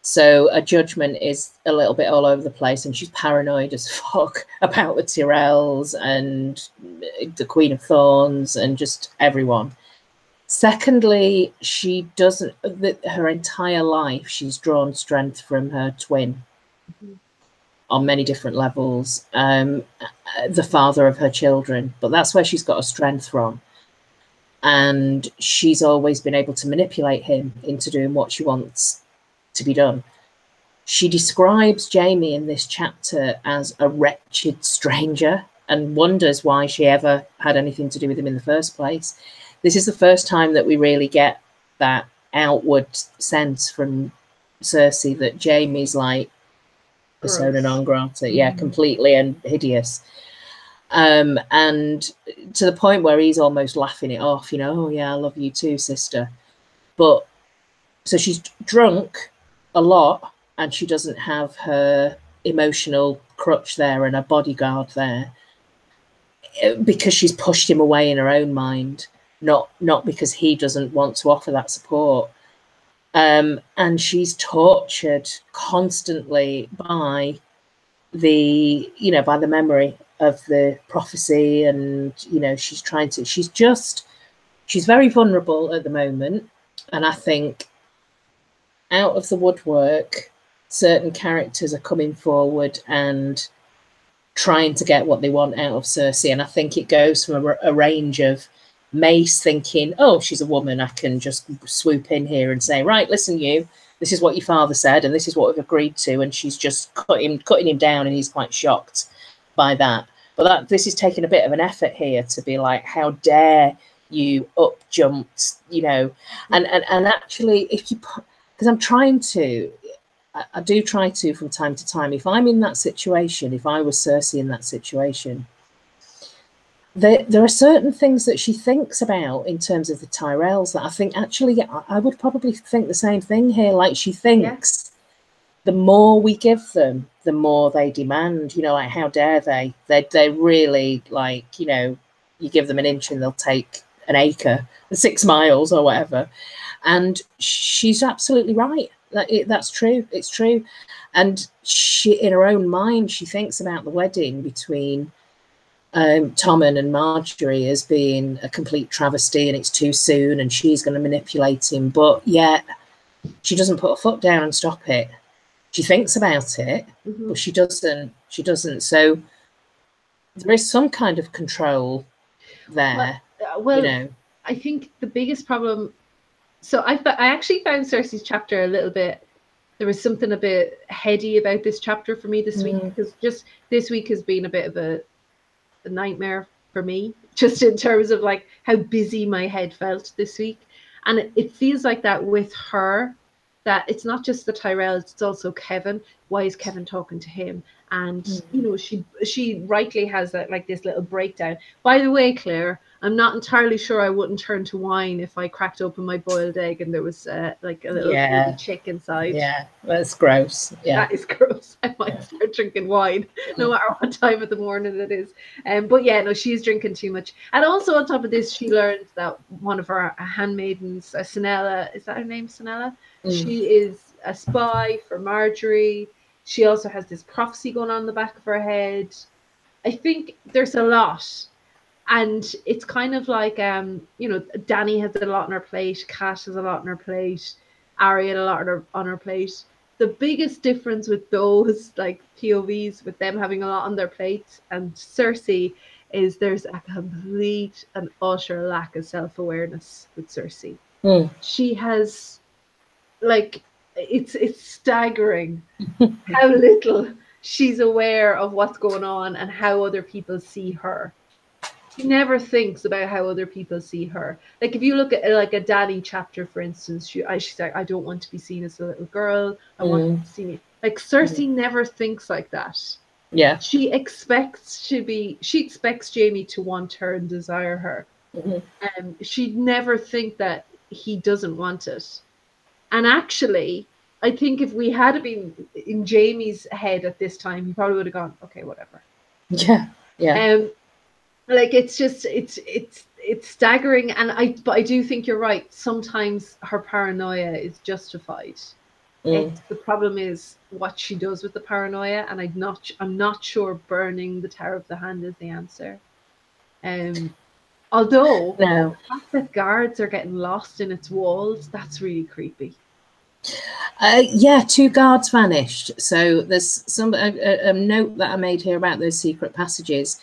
So her judgment is a little bit all over the place, and she's paranoid as fuck about the Tyrells and the Queen of Thorns and just everyone. Secondly, she doesn't, her entire life, she's drawn strength from her twin on many different levels, the father of her children, but that's where she's got her strength from. And she's always been able to manipulate him into doing what she wants to be done. She describes Jaime in this chapter as a wretched stranger and wonders why she ever had anything to do with him in the first place. This is the first time that we really get that outward sense from Cersei that Jaime's like persona non grata, completely and hideous. And to the point where he's almost laughing it off, oh yeah, I love you too, sister. But so she's drunk a lot, and she doesn't have her emotional crutch there and a bodyguard there because she's pushed him away in her own mind, not because he doesn't want to offer that support. And she's tortured constantly by the memory of the prophecy, and she's very vulnerable at the moment. And I think out of the woodwork, certain characters are coming forward and trying to get what they want out of Cersei. And I think it goes from a range of Mace thinking, oh, she's a woman, I can just swoop in here and say, right, listen, this is what your father said, and this is what we've agreed to. And she's just cutting him down, and he's quite shocked by that. But this is taking a bit of an effort here to be like, how dare you up jumped, and actually, if you, because I'm trying to, I do try to from time to time, if I'm in that situation, if I was Cersei in that situation, there are certain things that she thinks about in terms of the Tyrells that I think actually I would probably think the same thing here. Like she thinks the more we give them, the more they demand, like how dare they? They're really like, you give them an inch and they'll take an acre, 6 miles or whatever. And she's absolutely right. That's true. It's true. And she, in her own mind, she thinks about the wedding between Tommen and Marjorie as being a complete travesty, and it's too soon, and she's going to manipulate him. But yet she doesn't put her foot down and stop it. She thinks about it, but she doesn't. So there is some kind of control there. Well, you know. I think the biggest problem. So I actually found Cersei's chapter a little bit. There was something a bit heady about this chapter for me this week, because just this week has been a bit of a nightmare for me, just in terms of like how busy my head felt this week. And it feels like that with her, that it's not just the Tyrells, it's also Kevin. Why is Kevin talking to him? And you know, she rightly has that, like, this little breakdown. By the way, Claire, I'm not entirely sure I wouldn't turn to wine if I cracked open my boiled egg and there was like a little baby chick inside. Yeah, that's gross. Yeah, that is gross. I might start drinking wine, no matter what time of the morning it is. But yeah, no, she's drinking too much. And also on top of this, she learns that one of her handmaidens, Sanella, is that her name, Sanella? She is a spy for Marjorie. She also has this prophecy going on in the back of her head. I think there's a lot. And it's kind of like, you know, Dany has a lot on her plate. Kat has a lot on her plate. Arya had a lot on her plate. The biggest difference with those, like, POVs, with them having a lot on their plates and Cersei, is there's a complete and utter lack of self-awareness with Cersei. She has, like, it's staggering how little she's aware of what's going on and how other people see her. She never thinks about how other people see her. Like, if you look at like a Dany chapter, for instance, she's like, I don't want to be seen as a little girl. I want to see me. Like, Cersei never thinks like that. Yeah. She expects Jaime to want her and desire her. She'd never think that he doesn't want it. And actually, I think if we had been in Jaime's head at this time, he probably would have gone, okay, whatever. Yeah. Yeah. Like, it's just it's staggering. And I do think you're right. Sometimes her paranoia is justified. The problem is what she does with the paranoia, and I'm not sure burning the Tower of the Hand is the answer. Although No. the fact that guards are getting lost in its walls, that's really creepy. Yeah, 2 guards vanished. So there's some a note that I made here about those secret passages,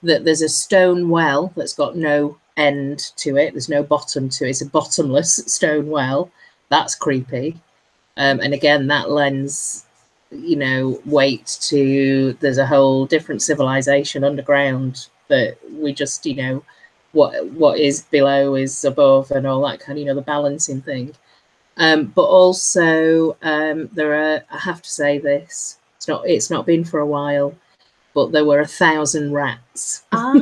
that there's a stone well that's got no end to it. There's no bottom to it. It's a bottomless stone well. That's creepy. And again, that lends, you know, weight to, there's a whole different civilization underground that we just, you know, what is below is above and all that kind of, you know, the balancing thing. But also there are, I have to say this, it's not been for a while, but there were 1,000 rats. I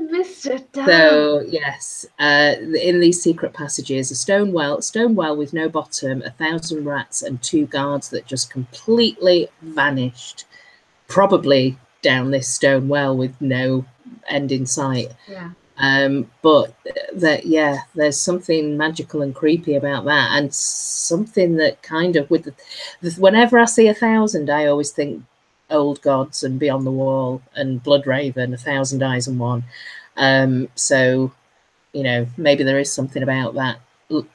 missed it. Damn. So yes, in these secret passages, a stone well with no bottom, 1,000 rats, and 2 guards that just completely vanished, probably down this stone well with no end in sight. Yeah. But that, yeah, there's something magical and creepy about that, and something that kind of, with whenever I see 1,000, I always think Old Gods and Beyond the Wall and Blood Raven, 1,000 Eyes and One. So, you know, maybe there is something about that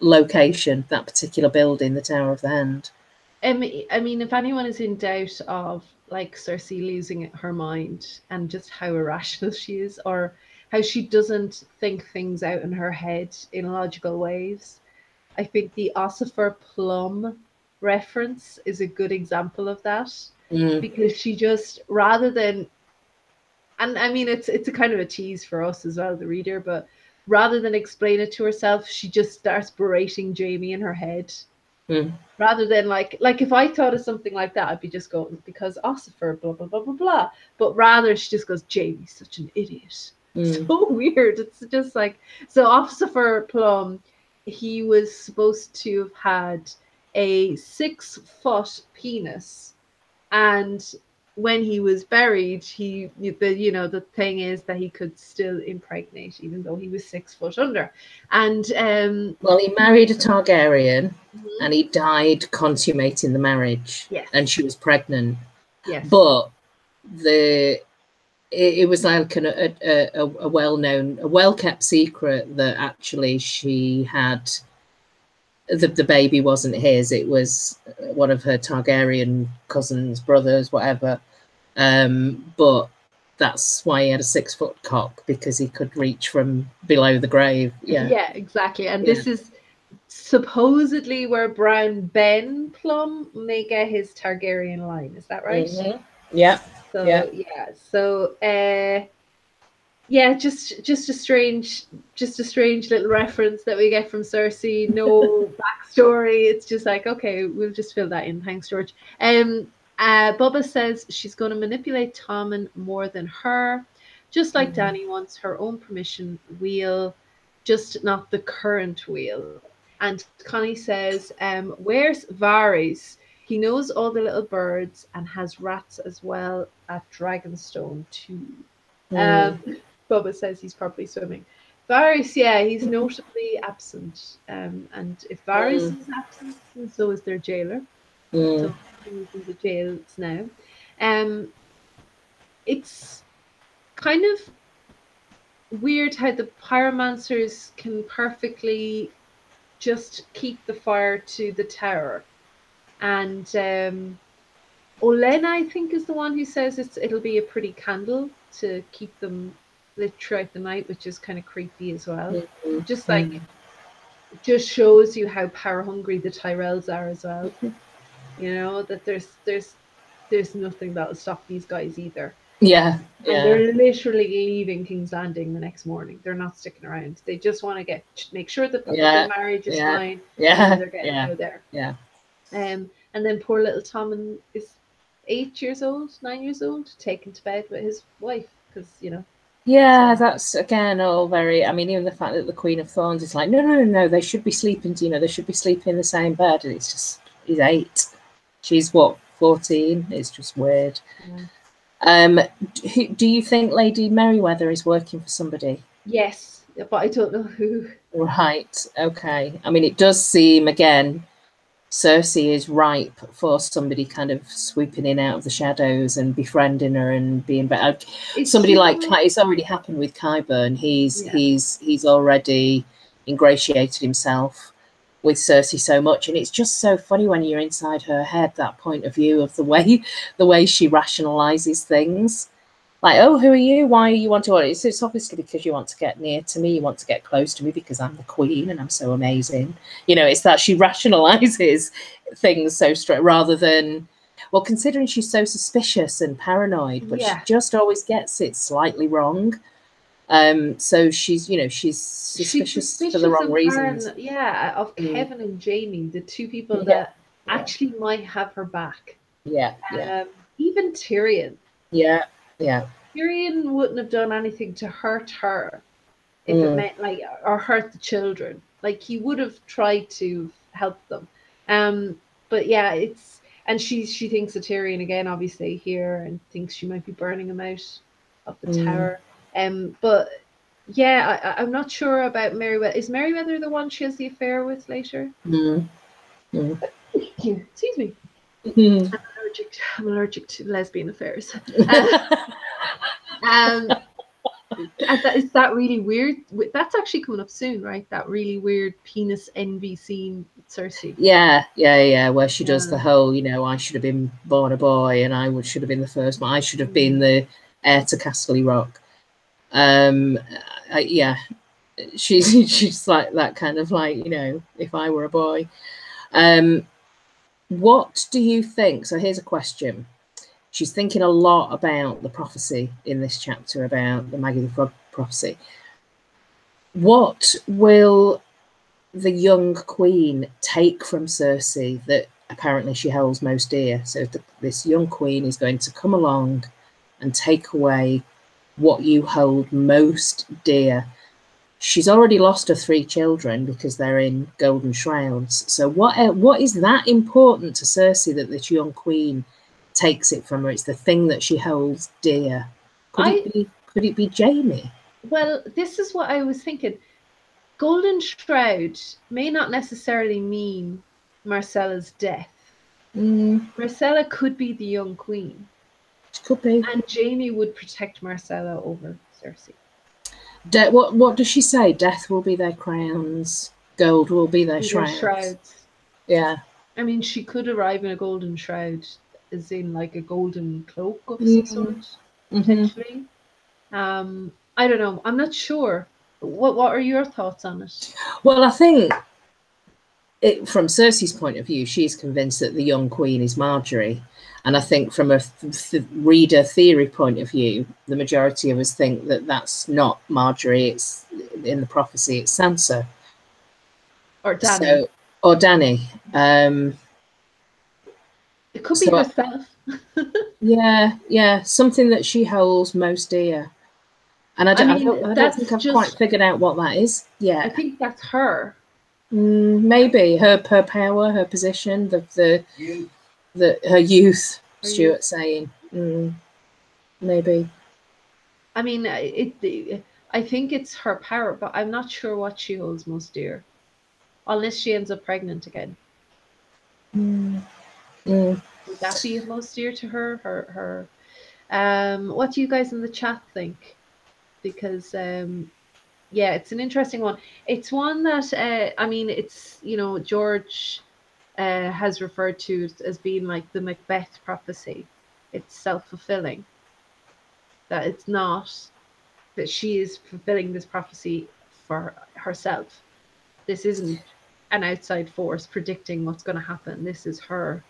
location, that particular building, the Tower of the Hand. I mean, if anyone is in doubt of, like, Cersei losing her mind and just how irrational she is, or how she doesn't think things out in her head in logical ways, I think the Ossifer Plum reference is a good example of that. Because she just, rather than, and I mean, it's a kind of a tease for us as well, the reader, but rather than explain it to herself, she just starts berating Jaime in her head. Rather than, like if I thought of something like that, I'd be just going, because Ossifer, blah, blah, blah, blah, blah. But rather, she just goes, Jaime's such an idiot. So weird. It's just like, so Ossifer Plum, he was supposed to have had a 6-foot penis. And when he was buried, the thing is that he could still impregnate, even though he was 6 foot under. And well, he married a Targaryen, and he died consummating the marriage. Yes. And she was pregnant. Yes. But it was like a well-known, a well-kept secret that actually she had, the baby wasn't his, it was one of her Targaryen cousins, brothers, whatever. But that's why he had a 6-foot cock, because he could reach from below the grave. Yeah, exactly. And this is supposedly where Brown Ben Plum may get his Targaryen line. Is that right? Yeah. So yeah, just a strange little reference that we get from Cersei. No backstory. It's just like, okay, we'll just fill that in. Thanks, George. Bubba says she's going to manipulate Tommen more than her, just like Dany wants her own permission wheel, just not the current wheel. And Connie says, where's Varys? He knows all the little birds and has rats as well at Dragonstone too. Bubba says he's probably swimming. Varys, yeah, he's notably absent. And if Varys is absent, so is their jailer. So he's in the jails now. It's kind of weird how the pyromancers can perfectly just keep the fire to the tower. And Olenna, I think, is the one who says it'll be a pretty candle to keep them lit throughout the night, which is kind of creepy as well. Just like, it just shows you how power hungry the Tyrells are as well. You know, that there's nothing that'll stop these guys either. Yeah. And they're literally leaving King's Landing the next morning. They're not sticking around. They just want to make sure that the marriage is fine. And they're getting out of there. Yeah. And then poor little Tommen is 9 years old, taken to bed with his wife, because, you know. Yeah, that's again all very. I mean, even the fact that the Queen of Thorns is like, no, they should be sleeping. You know, they should be sleeping in the same bed. And it's just, he's 8, she's what, 14. It's just weird. Do you think Lady Merryweather is working for somebody? Yes, but I don't know who. Right. Okay. I mean, it does seem, again, Cersei is ripe for somebody kind of swooping in out of the shadows and befriending her and being better. Somebody like it's already happened with Qyburn. He's already ingratiated himself with Cersei so much, and it's just so funny when you're inside her head, that point of view of the way she rationalizes things. Like, oh, who are you? Why you want to? It's obviously because you want to get near to me. You want to get close to me because I'm the queen and I'm so amazing. You know, it's that she rationalizes things so straight rather than, well, considering she's so suspicious and paranoid, but she just always gets it slightly wrong. So she's suspicious for the wrong reasons. Of Kevin and Jaime, the two people that actually might have her back. Even Tyrion. Tyrion wouldn't have done anything to hurt her if it meant or hurt the children. Like, he would have tried to help them. But yeah, and she thinks of Tyrion again, obviously, here, and thinks she might be burning him out of the tower. But yeah, I'm not sure about Merryweather. Is Merryweather the one she has the affair with later? Excuse me. I'm allergic to lesbian affairs. Is that really weird? That's actually coming up soon, right? That really weird penis envy scene with Cersei. Yeah. Where she does the whole, I should have been born a boy, and I should have been the first one. I should have been the heir to Castle Rock. She's like that kind of like, if I were a boy. What do you think? So here's a question. She's thinking a lot about the prophecy in this chapter, about the Maggie the Frog prophecy. What will the young queen take from Cersei that apparently she holds most dear? So this young queen is going to come along and take away what you hold most dear. She's already lost her 3 children because they're in golden shrouds. So what is that important to Cersei that this young queen takes it from her? It's the thing that she holds dear. Could it be Jaime? Well, this is what I was thinking. Golden Shroud may not necessarily mean Marcella's death. Marcella could be the young queen. She could be. And Jaime would protect Marcella over Cersei. What does she say? Death will be their crowns, gold will be their shrouds. Yeah. I mean, she could arrive in a golden shroud, as in like a golden cloak of some sort, potentially. I don't know. I'm not sure. What are your thoughts on it? Well, I think from Cersei's point of view, she's convinced that the young queen is Marjorie. And I think from a reader theory point of view, the majority of us think that that's not Marjorie. It's in the prophecy, it's Sansa. Or Dany. Or Dany. It could be herself. Yeah, something that she holds most dear. And I don't think I've quite figured out what that is yet. I think that's her. Maybe her power, her position, her youth. Stuart's saying, maybe. I mean, I think it's her power, but I'm not sure what she holds most dear, unless she ends up pregnant again. Would that be most dear to her? Her. What do you guys in the chat think? Because yeah, it's an interesting one. It's one that I mean, it's, you know, George has referred to as being like the Macbeth prophecy. It's self-fulfilling. That it's not that she is fulfilling this prophecy for herself. This isn't an outside force predicting what's going to happen. This is her.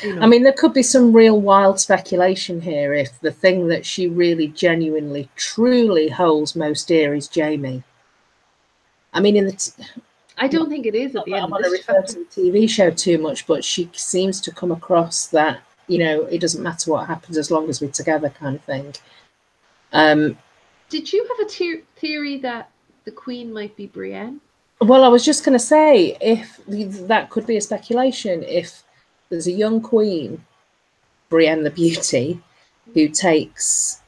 You know. I mean, there could be some real wild speculation here if the thing that she really genuinely, truly holds most dear is Jaime. I mean, I don't think it is at the end. I want to refer to the TV show too much, but she seems to come across that, you know, it doesn't matter what happens as long as we're together kind of thing. Did you have a theory that the Queen might be Brienne? Well, I was just going to say, if that could be a speculation, if there's a young queen, Brienne the Beauty, who takes,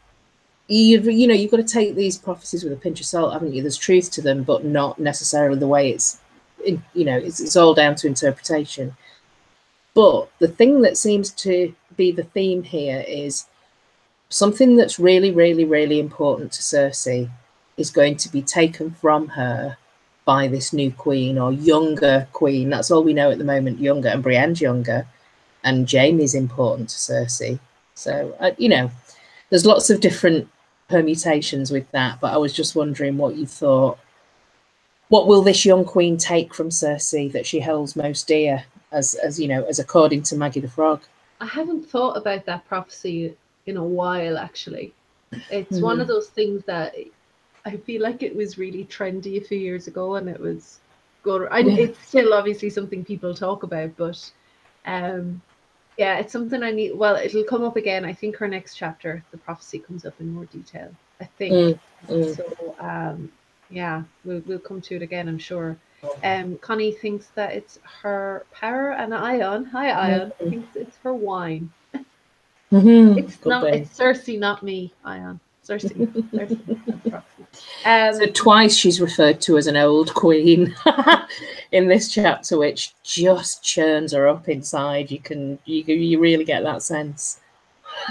you know, you've got to take these prophecies with a pinch of salt, haven't you? There's truth to them, but not necessarily the way it's, you know, it's all down to interpretation. But the thing that seems to be the theme here is something that's really, really, really important to Cersei is going to be taken from her by this new queen or younger queen. That's all we know at the moment, younger, and Brienne's younger, and Jaime's important to Cersei. So, you know, there's lots of different permutations with that, but I was just wondering what you thought. What will this young queen take from Cersei that she holds most dear, as you know, as according to Maggie the Frog? I haven't thought about that prophecy in a while, actually. It's one of those things that I feel like it was really trendy a few years ago, and it was good. It's still obviously something people talk about, but yeah, it's something I need. Well, it'll come up again. I think her next chapter, the prophecy comes up in more detail, I think. So yeah, we'll come to it again, I'm sure. Connie thinks that it's her power, and Ion, hi Ion, thinks it's her wine. It's not. It's Cersei, not me, Ion. Cersei. So twice she's referred to as an old queen in this chapter, which just churns her up inside. You really get that sense.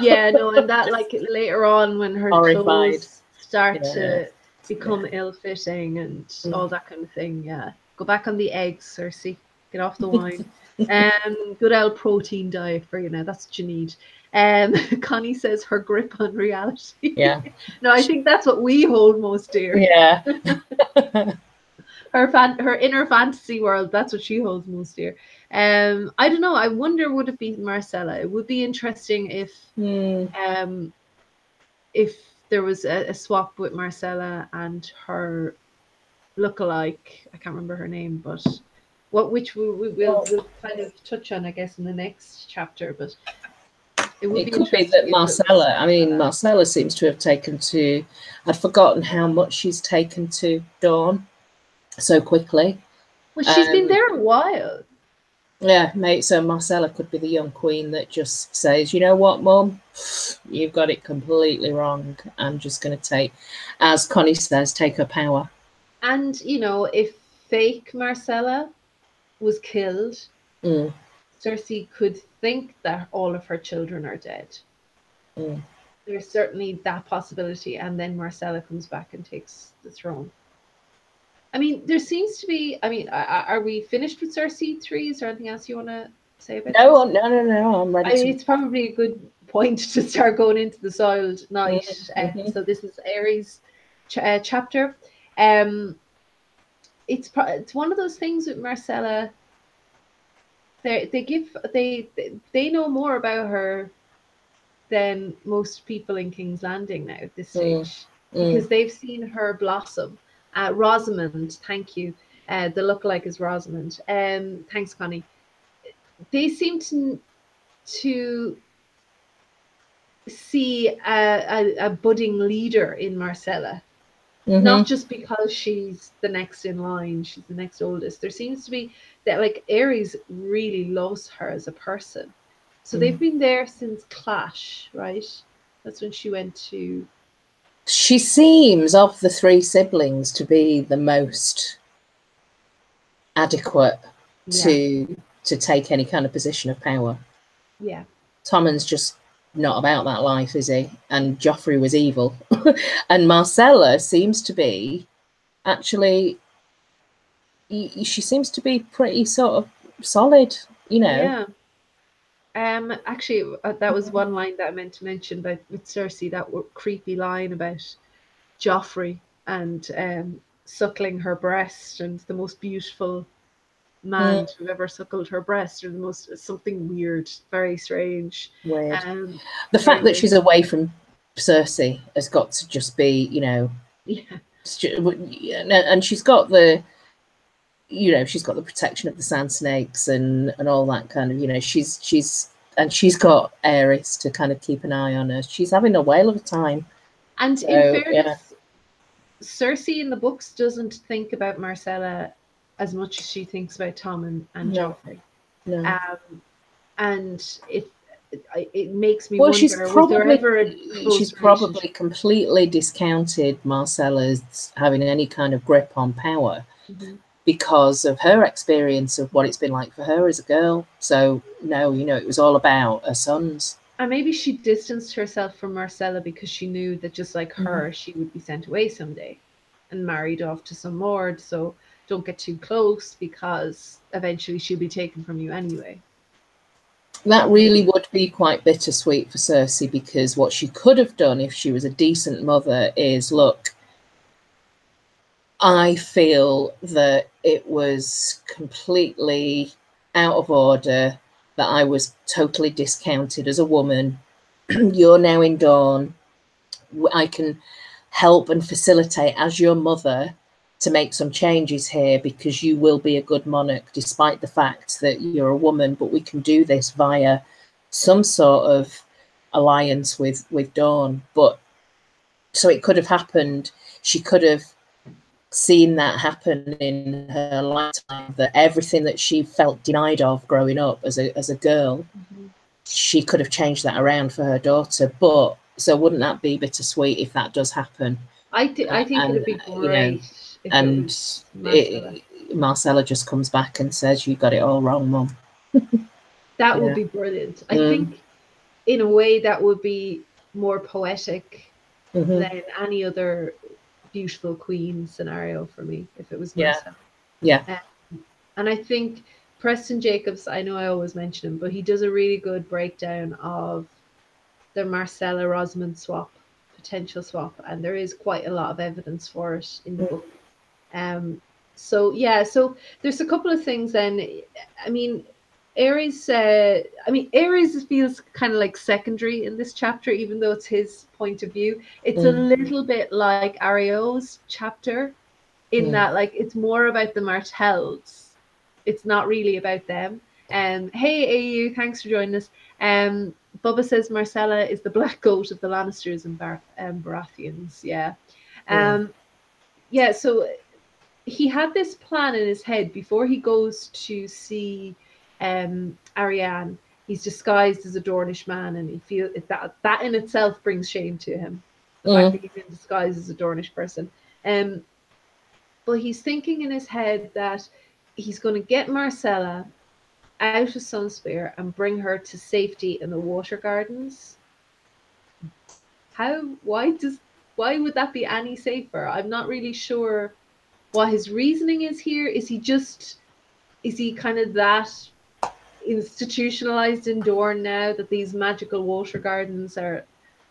Yeah, no, and that like later on when her clothes start to become ill-fitting and all that kind of thing. Yeah, go back on the eggs, Cersei. Get off the wine. Good old protein diet for you now. That's what you need. Connie says her grip on reality. Yeah. No, I think that's what we hold most dear. Yeah. Her inner fantasy world, that's what she holds most dear. I don't know. I wonder, would it be Marcella? It would be interesting if there was a swap with Marcella and her lookalike. I can't remember her name, but which we'll kind of touch on, I guess, in the next chapter. But it could be that Marcella. I mean, Marcella seems to have taken to. I'd forgotten how much she's taken to Dawn so quickly. Well, she's been there a while. Yeah, mate. So Marcella could be the young queen that just says, "You know what, Mum, you've got it completely wrong. I'm just going to take, as Connie says, take her power." And you know, if fake Marcella was killed, Cersei could think that all of her children are dead. There's certainly that possibility, and then Marcella comes back and takes the throne. I mean, there seems to be. I mean, are we finished with Cersei 3? Is there anything else you want to say about? No, I'm ready. It's probably a good point to start going into the Soiled Night. Mm-hmm. So this is Aries chapter. It's one of those things with Marcella. They know more about her than most people in King's Landing now at this stage, because they've seen her blossom. Rosamond, thank you. The lookalike is Rosamond. Thanks, Connie. They seem to see a budding leader in Marcella. Mm-hmm. Not just because she's the next in line, she's the next oldest. There seems to be that like Aries really loves her as a person. So they've been there since Clash, right? That's when she went to. She seems, of the three siblings, to be the most adequate to take any kind of position of power. Yeah. Tommen's just not about that life, is he? And Joffrey was evil. And Marcella seems to be actually, she seems to be pretty sort of solid, you know. Yeah. Actually, that was one line that I meant to mention about with Cersei, that creepy line about Joffrey and suckling her breast, and the most beautiful man to have ever suckled her breast, or the most something weird, very strange. Weird. The fact that she's away from Cersei has got to just be, you know, and she's got the, you know, she's got the protection of the sand snakes and all that kind of, you know, she's got Aerys to kind of keep an eye on her. She's having a whale of a time. And so, in fairness, Cersei in the books doesn't think about Marcella as much as she thinks about Tom and Joffrey. No. And it makes me wonder, she's probably completely discounted Marcella's having any kind of grip on power because of her experience of what it's been like for her as a girl. So no, you know, it was all about her sons. And maybe she distanced herself from Marcella because she knew that just like her, she would be sent away someday and married off to some lord. So don't get too close because eventually she'll be taken from you anyway. That really would be quite bittersweet for Cersei, because what she could have done if she was a decent mother is, look, I feel that it was completely out of order, that I was totally discounted as a woman. You're now in Dawn. I can help and facilitate as your mother to make some changes here, because you will be a good monarch despite the fact that you're a woman, but we can do this via some sort of alliance with Dawn. But so it could have happened. She could have seen that happen in her lifetime, that everything that she felt denied of growing up as a girl, she could have changed that around for her daughter. But so wouldn't that be bittersweet if that does happen? I think it would be great. You know, and Marcella just comes back and says, "You got it all wrong, Mum." That would be brilliant. I think in a way that would be more poetic than any other beautiful queen scenario for me if it was Marcella. And I think Preston Jacobs, I know I always mention him, but he does a really good breakdown of the Marcella Rosamond potential swap, and there is quite a lot of evidence for it in the book. So there's a couple of things then. I mean, Ares feels kind of like secondary in this chapter, even though it's his point of view. It's a little bit like Arya's chapter in that, like, it's more about the Martells. It's not really about them. Hey, AU, thanks for joining us. Bubba says Marcella is the black goat of the Lannisters and Baratheons. So he had this plan in his head before he goes to see Arianne. He's disguised as a Dornish man, and he feels that in itself brings shame to him. The fact that he's in disguise as a Dornish person. But he's thinking in his head that he's going to get Marcella out of Sunspear and bring her to safety in the Water Gardens. Why would that be any safer? I'm not really sure what his reasoning is here. Is he kind of that institutionalized in Dorne now, that these magical water gardens are,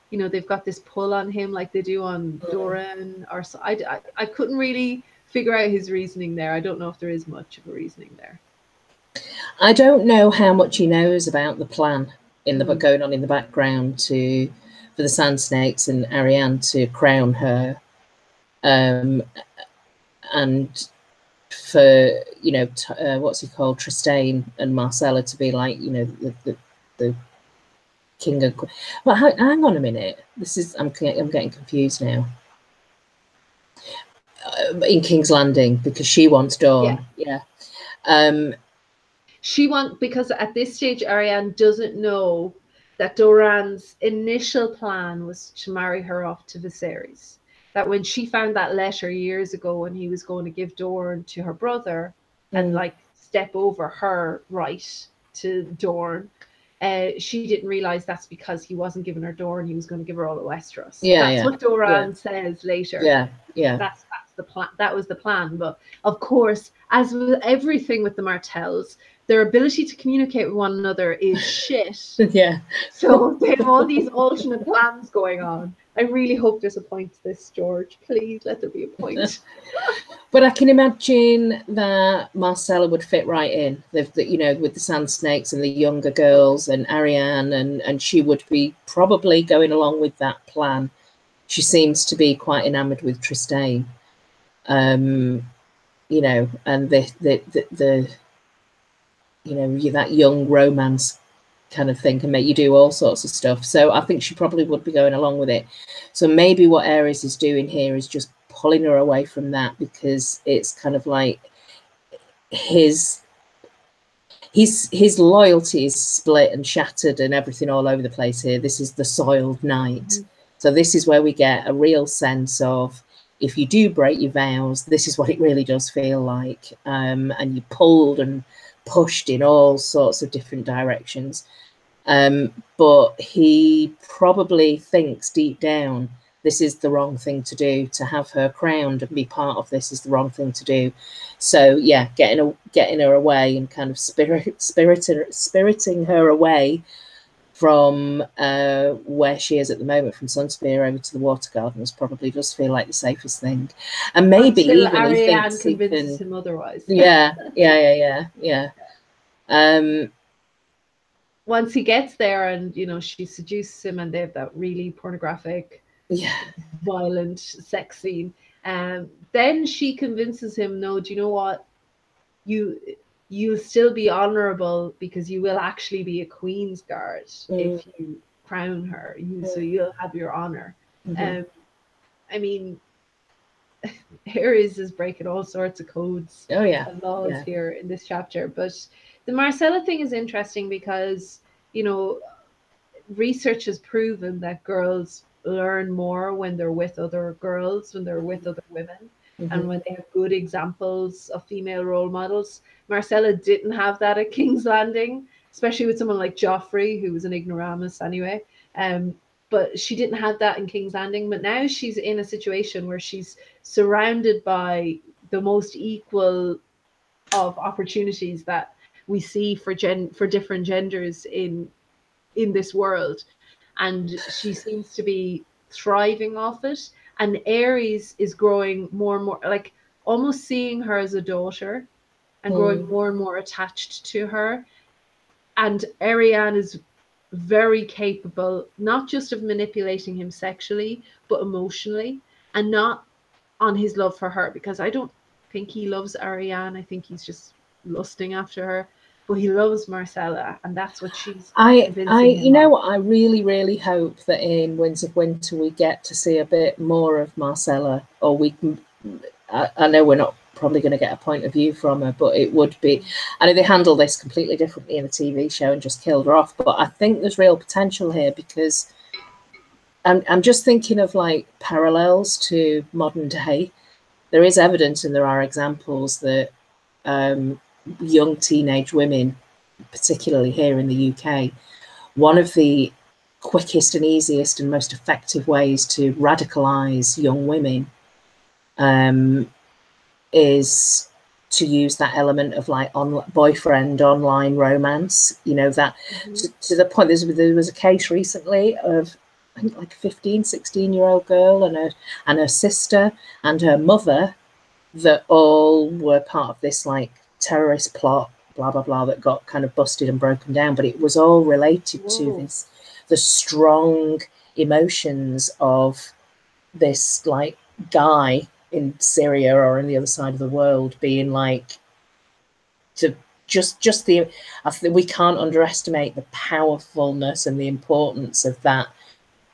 you know, they've got this pull on him like they do on Doran. Or so. I couldn't really figure out his reasoning there. I don't know if there is much of a reasoning there. I don't know how much he knows about the plan in the going on in the background for the Sand Snakes and Arianne to crown her, and for, you know, what's he called, Trystane and Marcella to be like, you know, the king and queen. Well, hang on a minute. This is I'm getting confused now. In King's Landing, because she wants Dawn. Yeah. She wants, because at this stage Arianne doesn't know that Doran's initial plan was to marry her off to Viserys. That when she found that letter years ago when he was going to give Dorne to her brother and like step over her right to Dorne, she didn't realize that's because he wasn't giving her Dorne, he was going to give her all of Westeros. That's what Doran says later. That's the plan. That was the plan. But of course, as with everything with the Martells, their ability to communicate with one another is shit. So they have all these alternate plans going on. I really hope there's a point to this, George. Please let there be a point. But I can imagine that Marcella would fit right in, you know, with the Sand Snakes and the younger girls and Arianne, and she would be probably going along with that plan. She seems to be quite enamoured with Trystane, you know, and the you know, that young romance kind of thing can make you do all sorts of stuff. So I think she probably would be going along with it. So maybe what Ares is doing here is just pulling her away from that, because it's kind of like his loyalty is split and shattered and everything all over the place here. This is the soiled night. So this is where we get a real sense of, if you do break your vows, this is what it really does feel like. And you're pulled and pushed in all sorts of different directions. But he probably thinks deep down, this is the wrong thing to do. To have her crowned and be part of this is the wrong thing to do. So yeah, getting her away and kind of spiriting her away from where she is at the moment, from Sunspear over to the Water Gardens, probably does feel like the safest thing. And maybe until even Arianne convinces him otherwise. Yeah. Once he gets there and, you know, she seduces him and they have that really pornographic, violent sex scene, then she convinces him, no, do you know what? You'll still be honorable, because you will actually be a queen's guard if you crown her. So you'll have your honor. I mean, Ares is breaking all sorts of codes and laws here in this chapter. But the Marcella thing is interesting because, you know, research has proven that girls learn more when they're with other girls, when they're with other women, and when they have good examples of female role models. Marcella didn't have that at King's Landing, especially with someone like Joffrey, who was an ignoramus anyway. But she didn't have that in King's Landing. But now she's in a situation where she's surrounded by the most equal of opportunities that we see for different genders in this world, and she seems to be thriving off it. And Ares is growing more and more, like almost seeing her as a daughter, and growing more and more attached to her. And Arianne is very capable, not just of manipulating him sexually, but emotionally, and not on his love for her, because I don't think he loves Arianne. I think he's just lusting after her. But he loves Marcella, and that's what she's convincing him of. What, I really, really hope that in Winds of Winter we get to see a bit more of Marcella, or we can. I know we're not probably going to get a point of view from her, but it would be. I know they handle this completely differently in the TV show and just killed her off, but I think there's real potential here, because I'm just thinking of like parallels to modern day. There is evidence and there are examples that young teenage women, particularly here in the UK, one of the quickest and easiest and most effective ways to radicalize young women is to use that element of like boyfriend online romance, you know, that to the point there was a case recently of I think like a 15, 16-year-old girl and her sister and her mother that all were part of this like terrorist plot, blah blah blah, that got kind of busted and broken down, but it was all related to the strong emotions of this like guy in Syria or on the other side of the world being like, to just the, I think we can't underestimate the powerfulness and the importance of that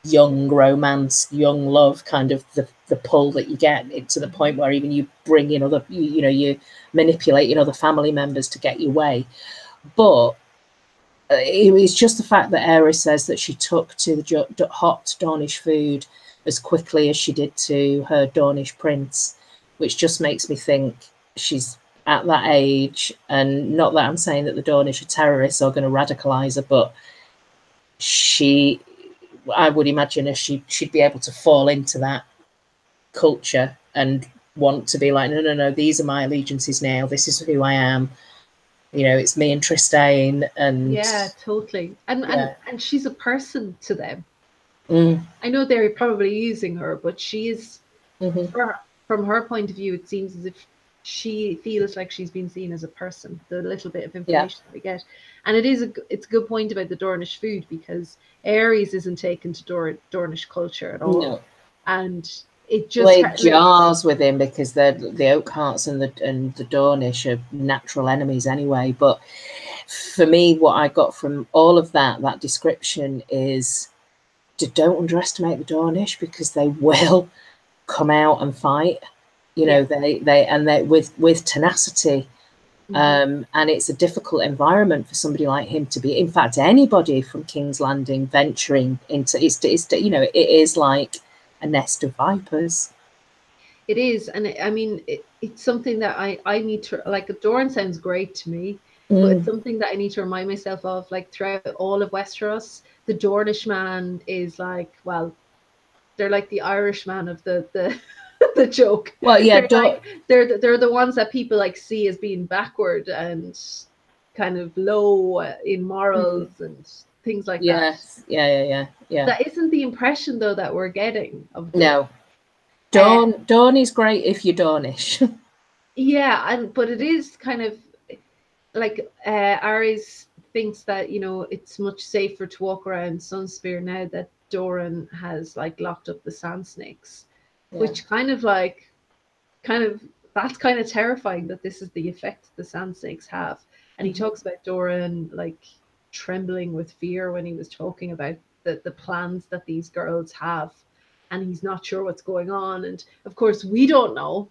young romance, young love, kind of the pull that you get, it to the point where even you bring in other, you know, you manipulate, you know, the family members to get your way. But it was just the fact that Arya says that she took to the hot Dornish food as quickly as she did to her Dornish prince, which just makes me think she's at that age. And not that I'm saying that the Dornish are terrorists or going to radicalize her, but I would imagine she'd be able to fall into that culture and want to be like, no, these are my allegiances now. This is who I am. You know, it's me and Tristane, and yeah, totally. And she's a person to them. Mm. I know they're probably using her, but she is, Mm-hmm. from her point of view, it seems as if she feels like she's been seen as a person, the little bit of information that we get. And it's a good point about the Dornish food, because Ares isn't taken to Dornish culture at all. No. And it just jars with him because the Oak Hearts and the Dornish are natural enemies anyway. But for me, what I got from all of that description is, don't underestimate the Dornish, because they will come out and fight. You know, they with tenacity. And it's a difficult environment for somebody like him to be. In fact, anybody from King's Landing venturing into it's you know, it is like a nest of vipers. It is, and I mean, it's something that I need to, like, Doran sounds great to me, but it's something that I need to remind myself of, like, throughout all of Westeros. The Dornish man is like, well, they're like the Irish man of the the joke. Well, yeah, they're the ones that people like see as being backward and kind of low in morals and things like that. Yeah. That isn't the impression though that we're getting of Dawn. No. Dawn is great if you're Dornish. Yeah, but it is kind of like Ares thinks that, you know, it's much safer to walk around Sunspear now that Doran has like locked up the sand snakes, which kind of that's kind of terrifying, that this is the effect the sand snakes have. And he talks about Doran like trembling with fear when he was talking about the plans that these girls have, and he's not sure what's going on. And of course we don't know.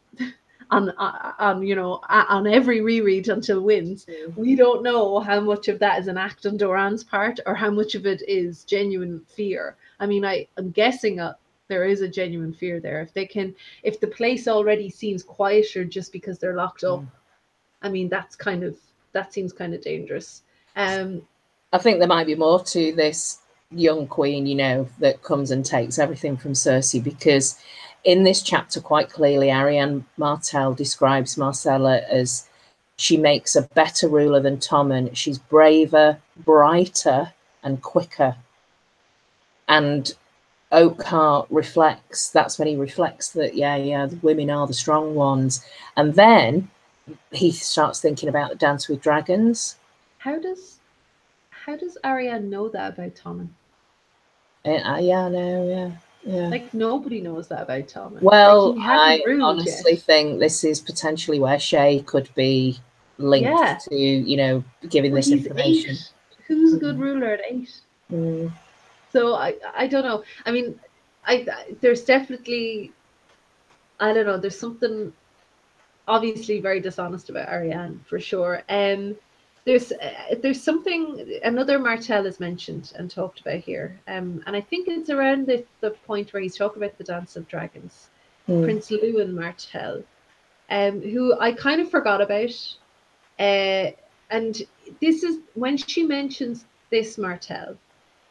On you know, on every reread until Wins, we don't know how much of that is an act on Doran's part or how much of it is genuine fear. I mean, I'm guessing there is a genuine fear there. If the place already seems quieter just because they're locked up, I mean, that seems kind of dangerous. I think there might be more to this young queen, you know, that comes and takes everything from Cersei, because in this chapter, quite clearly, Arianne Martell describes Marcella as she makes a better ruler than Tommen. She's braver, brighter, and quicker. And Oakheart reflects, that's when he reflects that, the women are the strong ones. And then he starts thinking about the Dance with Dragons. How does Arya know that about Tommen? Yeah. Like, nobody knows that about Tommen. Well, like, I honestly think this is potentially where Shay could be linked to, you know, giving this information. 8. Who's a good ruler at 8? So I don't know. I mean, there's definitely, I don't know, there's something obviously very dishonest about Arianne for sure. There's something, another Martell is mentioned and talked about here, and I think it's around the point where he's talking about the Dance of Dragons. Prince Lewin Martell, who I kind of forgot about, and this is when she mentions this Martell.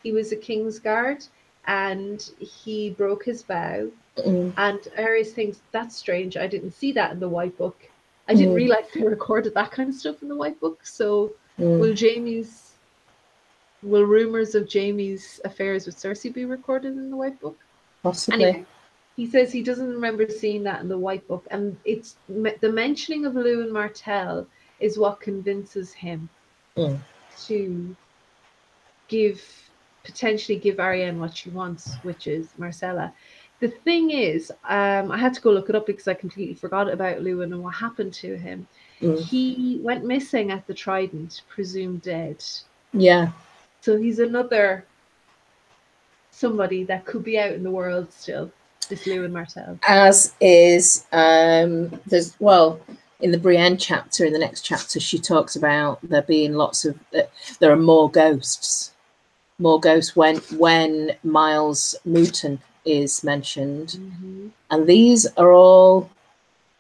He was a King's Guard and he broke his vow. And Ares thinks, that's strange. I didn't see that in the White Book. I didn't realize they recorded that kind of stuff in the White Book. So will rumors of Jaime's affairs with Cersei be recorded in the White Book? Possibly. Anyway, he says he doesn't remember seeing that in the White Book, and it's the mentioning of Lewin Martell is what convinces him to potentially give Arianne what she wants, which is Myrcella. The thing is, I had to go look it up because I completely forgot about Lewin and what happened to him. He went missing at the Trident, presumed dead. Yeah. So he's another somebody that could be out in the world still, this Lewin Martell. As is, there's, well, in the Brienne chapter, in the next chapter, she talks about there being there are more ghosts when Miles Mouton is mentioned. And these are all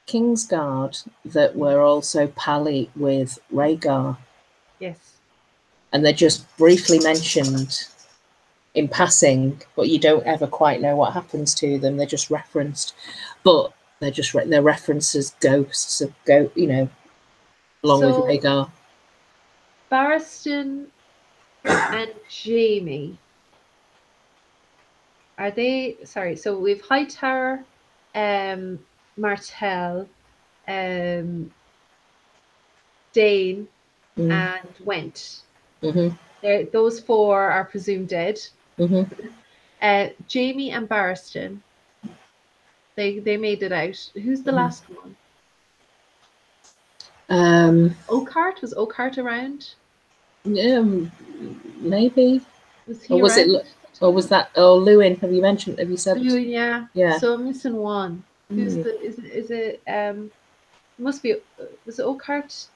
Kingsguard that were also pally with Rhaegar. Yes. And they're just briefly mentioned in passing, but you don't ever quite know what happens to them. They're just referenced, but they're referenced as ghosts of along with Rhaegar. Barristan and Jaime, are they? Sorry, so we've Hightower, Martell, Dane, and Went. Those four are presumed dead. Jaime and Barristan, they made it out. Who's the last one? Oakheart? Was Oakheart around? Yeah, maybe. Was he around? Or was that? Oh, Lewin. Have you said? Lewin, yeah. Yeah. So I'm missing one. Who's the? Is it? Must be. Was Oakheart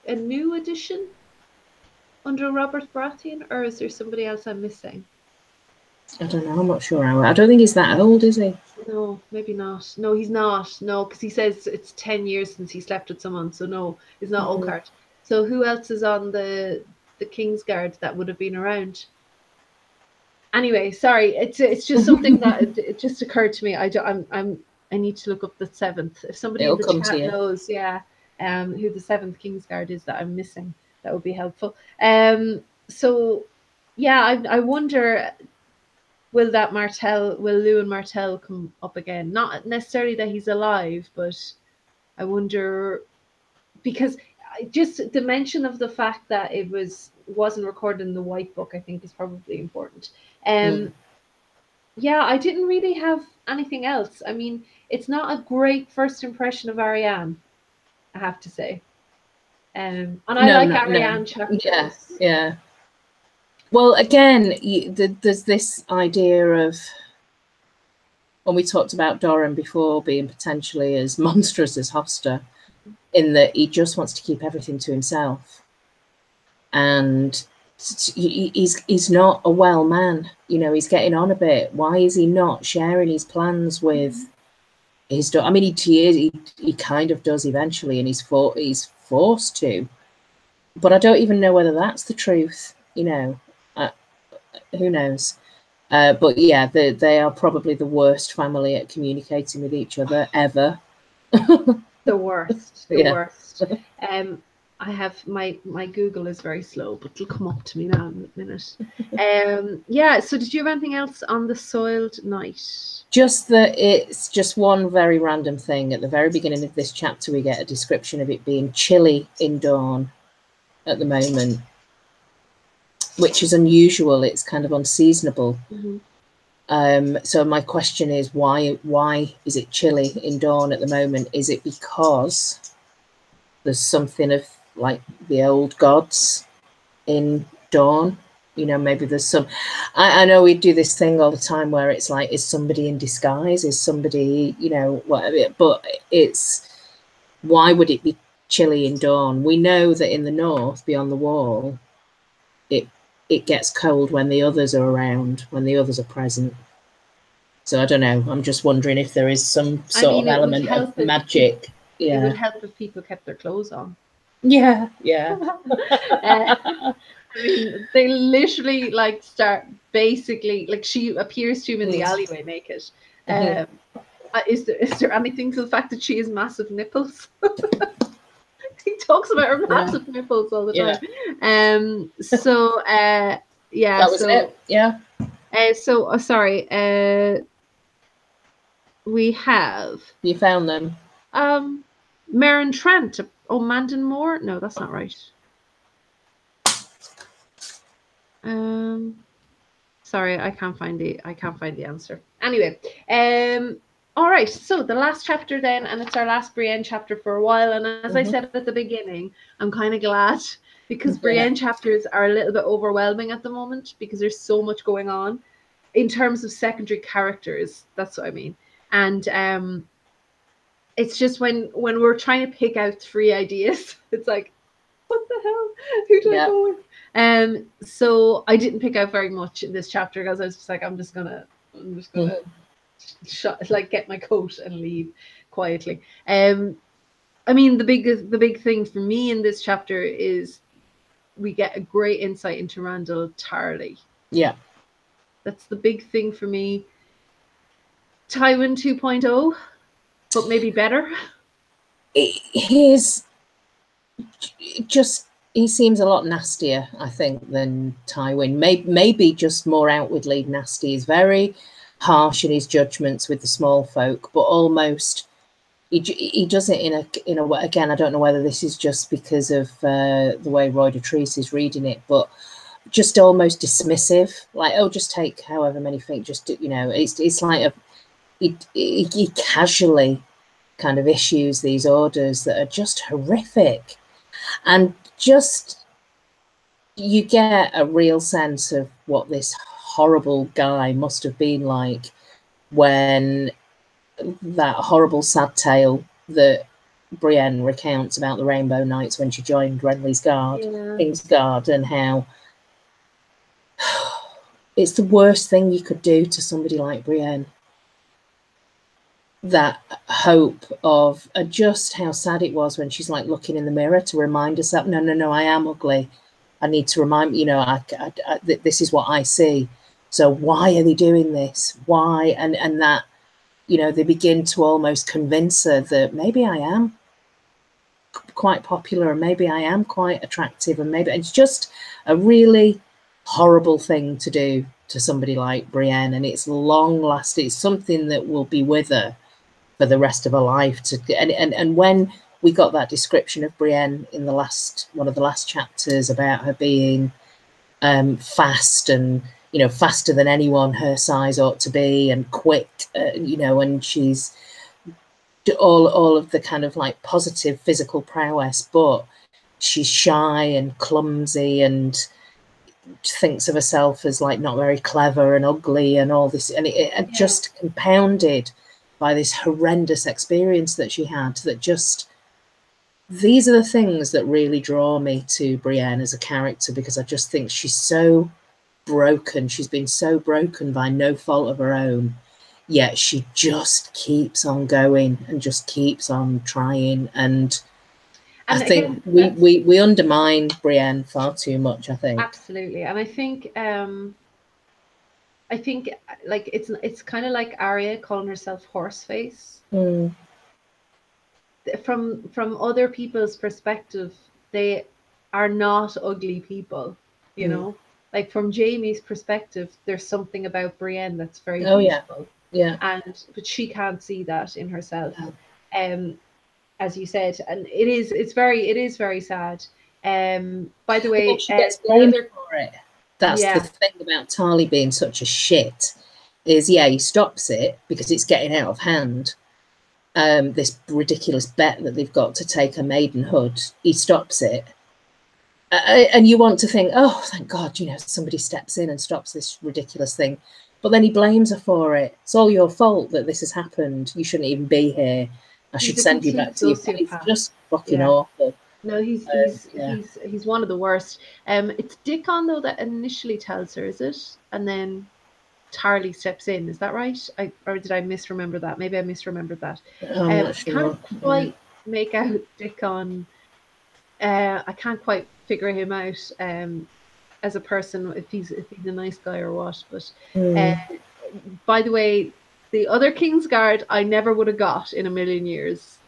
a new addition under Robert Baratheon, or is there somebody else I'm missing? I don't know. I'm not sure. I don't think he's that old, is he? No, maybe not. No, he's not. No, because he says it's 10 years since he slept with someone. So no, it's not Oakheart. So who else is on the Kingsguard that would have been around? Anyway, sorry. It's just something that it just occurred to me. I need to look up the 7th. If somebody in the chat knows, who the 7th Kingsguard is that I'm missing, that would be helpful. So yeah, I wonder, will Lewin Martell come up again? Not necessarily that he's alive, but I wonder, because just the mention of the fact that it wasn't recorded in the White Book, I think, is probably important. Yeah, I didn't really have anything else. I mean, it's not a great first impression of Arianne, I have to say. And I like Arianne chapters. Yeah. Well, again, there's this idea of, when we talked about Doran before being potentially as monstrous as Hoster, in that he just wants to keep everything to himself, and he's not a well man. He's getting on a bit. Why is he not sharing his plans with his daughter? I mean, he kind of does eventually, and he's forced to. But I don't even know whether that's the truth. Who knows? But yeah, they are probably the worst family at communicating with each other ever. The worst. Worst. I have my Google is very slow, but it'll come up to me now in a minute. Yeah. So, did you have anything else on the Soiled Knight? Just that it's just one very random thing. At the very beginning of this chapter, we get a description of it being chilly in Dawn at the moment, which is unusual. It's kind of unseasonable. So my question is, why is it chilly in Dawn at the moment? Is it because there's something of like the old gods in Dawn? Maybe there's some. I know we do this thing all the time where it's like, is somebody in disguise? Is somebody, whatever? But it's, why would it be chilly in Dawn? We know that in the north, beyond the wall, it gets cold when the others are around, when the others are present. So I don't know. I'm just wondering if there is some sort of element of magic. It would help if people kept their clothes on. Yeah. I mean, they literally start basically, she appears to him in the alleyway naked. is there anything to the fact that she has massive nipples? He talks about her massive nipples all the time. Yeah. That was it. Yeah. Sorry. We have. You found them. Meryn Trent. Oh, Mandan Moore? No, that's not right. Sorry, I can't find the answer. Anyway, all right. So the last chapter then, and it's our last Brienne chapter for a while. And as I said at the beginning, I'm kind of glad because Brienne chapters are a little bit overwhelming at the moment because there's so much going on in terms of secondary characters. That's what I mean. And it's just when we're trying to pick out 3 ideas, it's like, what the hell? Who do I go with? So I didn't pick out very much in this chapter because I was just like, I'm just gonna get my coat and leave quietly. I mean, the big thing for me in this chapter is we get a great insight into Randall Tarly. Yeah, that's the big thing for me. Tywin 2.0, but maybe better. He seems a lot nastier, I think, than Tywin. Maybe just more outwardly nasty. He's very harsh in his judgments with the small folk, but almost he does it in a way. Again, I don't know whether this is just because of the way Roy Dotrice is reading it, but just almost dismissive, like, oh, just take however many feet, just it's like he casually kind of issues these orders that are just horrific. And just, you get a real sense of what this horrible guy must have been like when that horrible sad tale that Brienne recounts about the Rainbow Nights when she joined Renly's Guard, King's Guard, and how it's the worst thing you could do to somebody like Brienne. That hope of just how sad it was when she's like looking in the mirror to remind herself, no, I am ugly. I need to remind this is what I see. So why are they doing this? Why? And that, they begin to almost convince her that maybe I am quite popular and maybe I am quite attractive, and maybe it's just a really horrible thing to do to somebody like Brienne, and it's long lasting. It's something that will be with her for the rest of her life. And when we got that description of Brienne in one of the last chapters about her being fast and faster than anyone her size ought to be, and quick, and she's all of the kind of like positive physical prowess, but she's shy and clumsy and thinks of herself as like not very clever and ugly and all this, and it just compounded by this horrendous experience that she had. That just, these are the things that really draw me to Brienne as a character, because I just think she's so broken. She's been so broken by no fault of her own, yet she just keeps on going and just keeps on trying. And I think we undermine Brienne far too much, I think. Absolutely. And I think like it's kind of like Arya calling herself Horseface. From other people's perspective, they are not ugly people, like from Jaime's perspective, there's something about Brienne that's very beautiful. But she can't see that in herself. As you said, and it is very sad. By the way, she gets blamed for it. That's the thing about Tarly being such a shit, is he stops it because it's getting out of hand. This ridiculous bet that they've got to take her maidenhood, he stops it. And you want to think, oh, thank God, somebody steps in and stops this ridiculous thing. But then he blames her for it. It's all your fault that this has happened. You shouldn't even be here. I should send you back to your place. It's just fucking awful. No, he's one of the worst. It's Dickon though that initially tells her, is it? And then Tarly steps in. Is that right? Or did I misremember that? Maybe I misremembered that. I'm not sure. I can't quite make out Dickon. I can't quite figure him out as a person, if he's a nice guy or what. But by the way, The other Kingsguard I never would have got in a million years.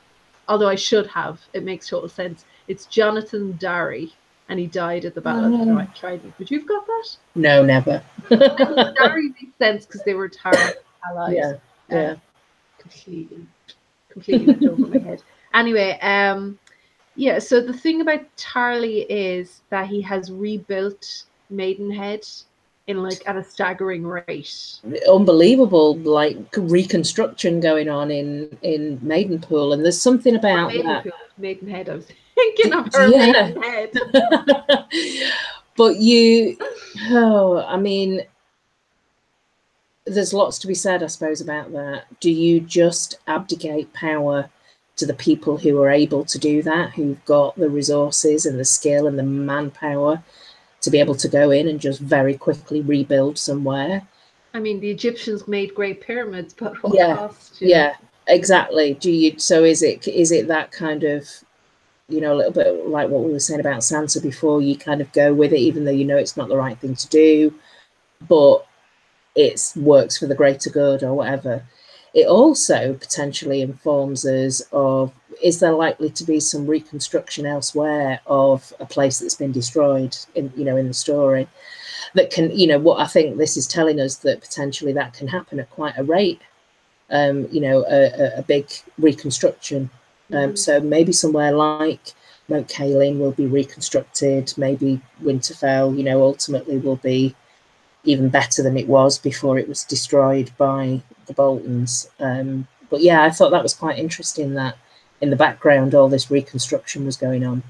Although I should have. It makes total sense. It's Jonathan Darry, and he died at the Battle of Trident. Would you've got that? No, never. Darry makes sense because they were Tara's allies. Yeah. Completely went over my head. Anyway, yeah, so the thing about Tarly is that he has rebuilt Maidenhead in like at a staggering rate. Unbelievable, like reconstruction going on in Maidenpool, and there's something about that. Maidenhead, I was thinking of her Maidenhead. But I mean, there's lots to be said, I suppose, about that. Do you just abdicate power to the people who are able to do that, who've got the resources and the skill and the manpower to be able to go in and just very quickly rebuild somewhere? I mean, the Egyptians made great pyramids, but what cost? Yeah, exactly. So is it that kind of, a little bit like what we were saying about Sansa before, you kind of go with it even though you know it's not the right thing to do, but it works for the greater good or whatever? It also potentially informs us of, is there likely to be some reconstruction elsewhere of a place that's been destroyed in the story that can, what I think this is telling us, that potentially that can happen at quite a rate, a big reconstruction. So maybe somewhere like Mount Cailin will be reconstructed, maybe Winterfell, ultimately will be even better than it was before it was destroyed by the Boltons. But yeah, I thought that was quite interesting that in the background all this reconstruction was going on.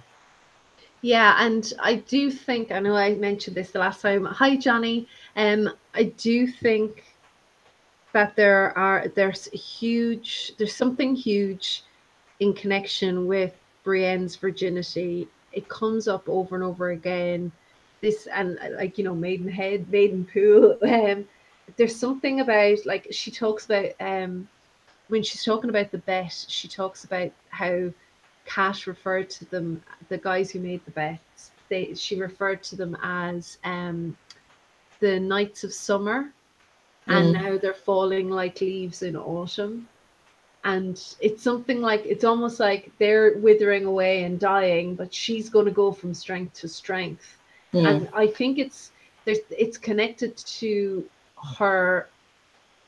Yeah, and I do think, I know I mentioned this the last time. Hi, Johnny. I do think that there's something huge in connection with Brienne's virginity. It comes up over and over again. This, and like, Maidenhead, Maidenpool. There's something about, like, she talks about when she's talking about the bet, she talks about how Kat referred to them, the guys who made the bets. She referred to them as the Knights of Summer, and now they're falling like leaves in autumn. And it's something like, it's almost like they're withering away and dying, but she's going to go from strength to strength. And I think it's connected to her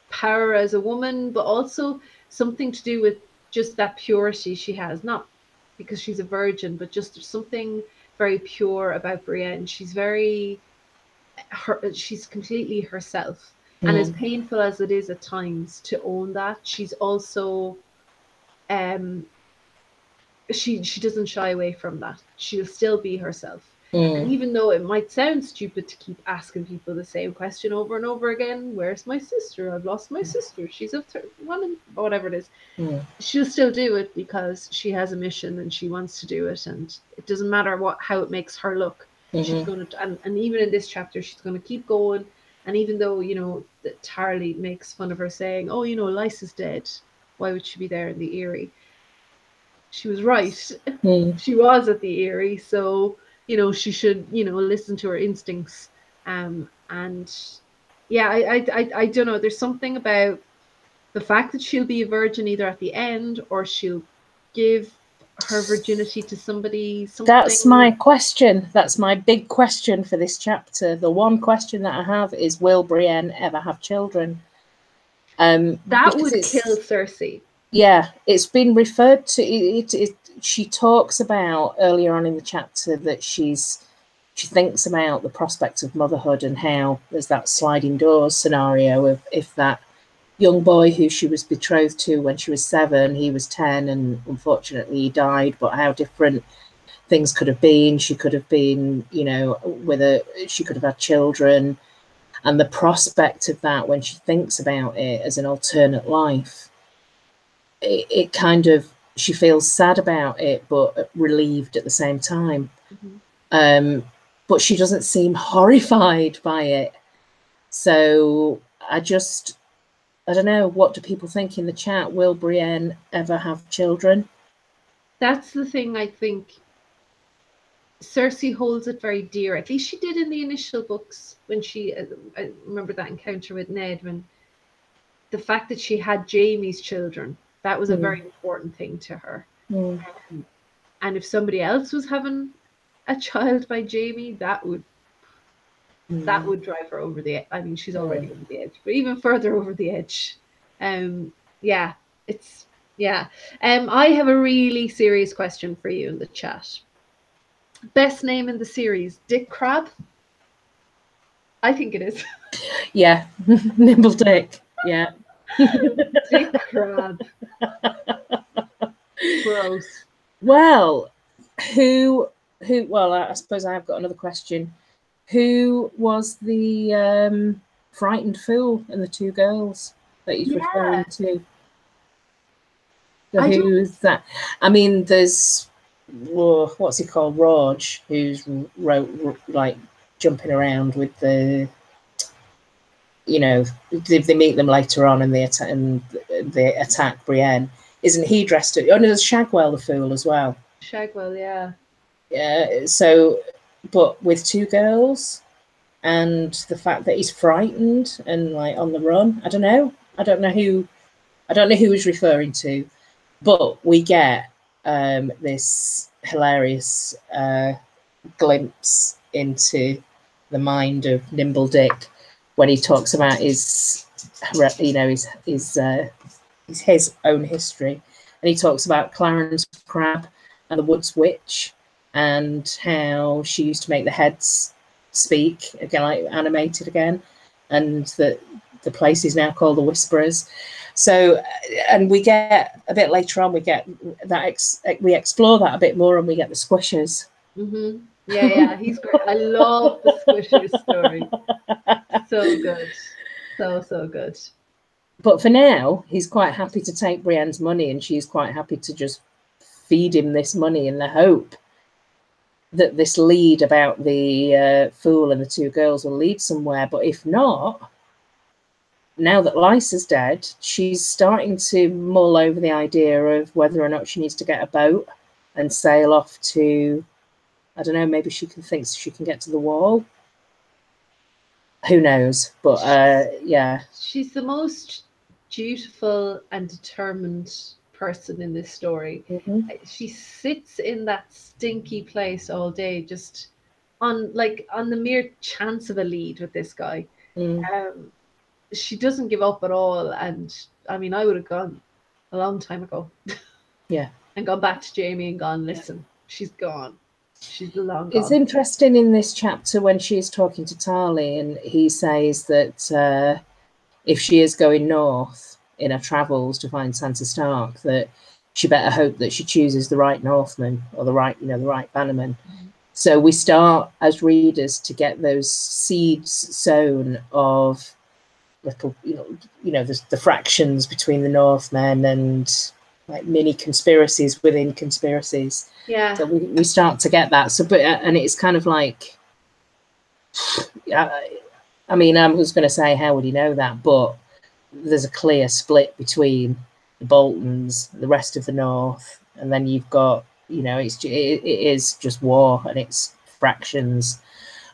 power as a woman, but also something to do with just that purity she has, not because she's a virgin, but just there's something very pure about Brienne. She's she's completely herself. And as painful as it is at times to own that, she's also she doesn't shy away from that. She'll still be herself. And even though it might sound stupid to keep asking people the same question over and over again, where's my sister? I've lost my sister. She's a woman, whatever it is. She'll still do it because she has a mission and she wants to do it. And it doesn't matter how it makes her look. She's going to, and even in this chapter, she's going to keep going. And even though, that Tarly makes fun of her saying, oh, Lysa's dead. Why would she be there in the Eyrie? She was right. She was at the Eyrie. So, she should, listen to her instincts. And yeah, I don't know. There's something about the fact that she'll be a virgin either at the end or she'll give her virginity to somebody. That's my question. That's my big question for this chapter. The one question that I have is, will Brienne ever have children? That would kill Cersei. Yeah, it's been referred to. She talks about earlier on in the chapter that she thinks about the prospect of motherhood and how there's that sliding doors scenario of, if that young boy who she was betrothed to when she was 7, he was 10 and unfortunately he died, but how different things could have been. She could have been, she could have had children, and the prospect of that, when she thinks about it as an alternate life, it kind of, she feels sad about it but relieved at the same time. But she doesn't seem horrified by it. So I don't know, what do people think in the chat? Will Brienne ever have children? That's the thing. I think Cersei holds it very dear. At least she did in the initial books when I remember that encounter with Ned when the fact that she had Jaime's children, that was a Mm. very important thing to her. Mm. And if somebody else was having a child by Jaime, that would drive her over the edge. I mean, she's already over the edge, but even further over the edge. Yeah, it's yeah. I have a really serious question for you in the chat. Best name in the series, Dick Crab? I think it is. Yeah, Nimble Dick. Yeah. Dick Crab. Gross. Well, who? Well, I suppose I have got another question. Who was the frightened fool and the two girls that he's referring to? Who's that? I mean, there's what's he called, Raj, who's like jumping around with the, you know, they meet them later on and they attack Brienne. Isn't he dressed? Oh no, there's Shagwell the fool as well. Shagwell, yeah. Yeah. So, but with two girls, and the fact that he's frightened and like on the run. I don't know who he's referring to. But we get this hilarious glimpse into the mind of Nimble Dick when he talks about his own history, and he talks about Clarence Crab and the Woods Witch and how she used to make the heads speak again, like animated again, and that the place is now called the Whisperers. So, and we get a bit later on, we get that we explore that a bit more, and we get the Squishers. Mm-hmm. Yeah, he's great. I love the Squishers story. So good, so good. But for now, he's quite happy to take Brienne's money, and she's quite happy to just feed him this money in the hope that this lead about the fool and the two girls will lead somewhere. But if not, now that Lysa's dead, she's starting to mull over the idea of whether or not she needs to get a boat and sail off to, I don't know, maybe she thinks she can get to the Wall. Who knows? But yeah. She's the most dutiful and determined person in this story. Mm-hmm. She sits in that stinky place all day, just on the mere chance of a lead with this guy. She doesn't give up at all, and I mean, I would have gone a long time ago. Yeah. And gone back to Jaime and gone, listen, she's gone. She's long gone. It's interesting in this chapter when she's talking to Tarly, and he says that if she is going north in her travels to find Sansa Stark, that she better hope that she chooses the right Northman or the right bannerman. Mm-hmm. So we start as readers to get those seeds sown of little, the fractions between the Northmen and like mini conspiracies within conspiracies. Yeah. So we start to get that. So, but and it's kind of like, I mean, I was going to say, how would he know that? But there's a clear split between the Boltons, the rest of the North, and then you've got, it is just war and it's fractions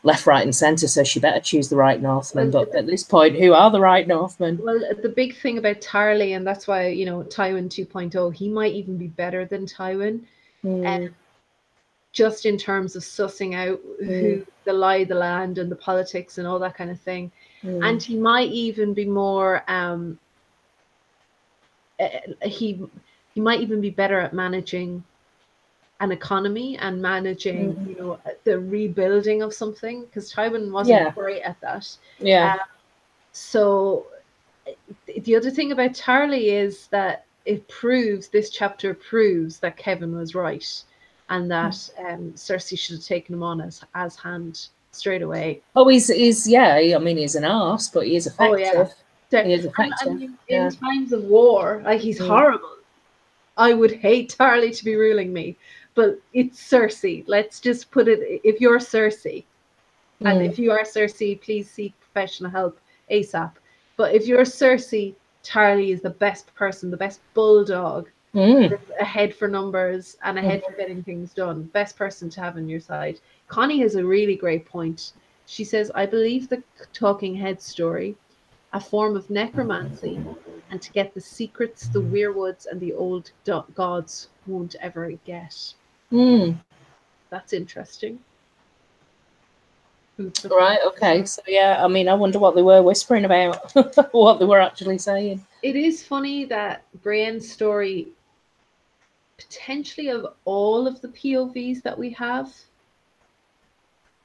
left, right, and centre. So she better choose the right Northman. But at this point, who are the right Northmen? Well, the big thing about Tarly, and that's why Tywin 2.0, he might even be better than Tywin, just in terms of sussing out who the lie of the land and the politics and all that kind of thing. And he might even be more. He might even be better at managing an economy and managing, the rebuilding of something, because Tywin wasn't great at that. Yeah. So the other thing about Tarly is that this chapter proves that Kevin was right, and that Cersei should have taken him on as hand straight away. Oh, he's I mean, he's an arse, but he is effective. Oh yeah. He is effective. And in times of war, like, he's horrible. I would hate Tarly to be ruling me, but it's Cersei. Let's just put it. If you're Cersei, and if you are Cersei, please seek professional help ASAP. But if you're Cersei, Tarly is the best person, the best bulldog, ahead for numbers and ahead for getting things done. Best person to have on your side. Connie has a really great point. She says, I believe the talking head story a form of necromancy, and to get the secrets the weirwoods and the old gods won't ever get. That's interesting. Right, okay. So yeah, I mean, I wonder what they were whispering about, what they were actually saying. It is funny that Brienne's story, potentially of all of the POVs that we have,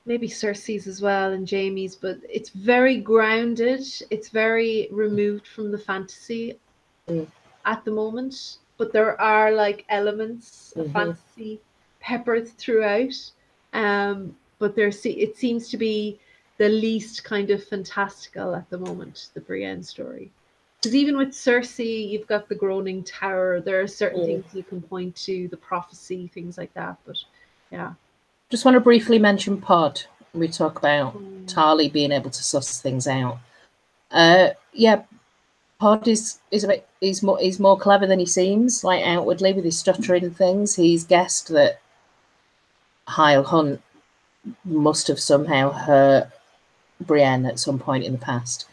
maybe Cersei's as well and Jaime's, but it's very grounded. It's very removed from the fantasy at the moment. But there are like elements of fantasy peppered throughout. But it seems to be the least kind of fantastical at the moment, the Brienne story. Because even with Cersei, you've got the groaning tower. There are certain things you can point to, the prophecy, things like that. But yeah. Just want to briefly mention Pod. We talk about Tarly being able to suss things out. Yeah, Pod is a bit. He's more clever than he seems. Like outwardly with his stuttering and things, he's guessed that Hyle Hunt must have somehow hurt Brienne at some point in the past.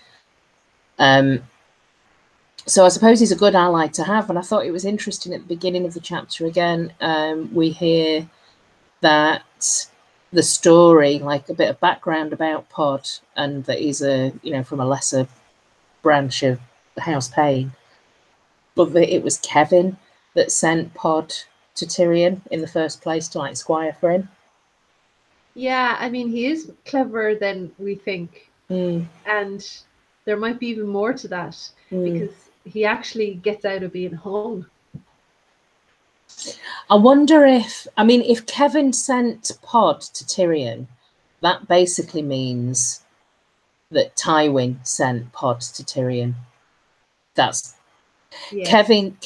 So I suppose he's a good ally to have. And I thought it was interesting at the beginning of the chapter again. We hear that the story, like a bit of background about Pod, and that he's from a lesser branch of House Payne, but that it was Kevin that sent Pod to Tyrion in the first place to like squire for him. Yeah, I mean, he is cleverer than we think, and there might be even more to that because he actually gets out of being hung. I wonder if Kevin sent Pod to Tyrion, that basically means that Tywin sent Pod to Tyrion. That's Kevin.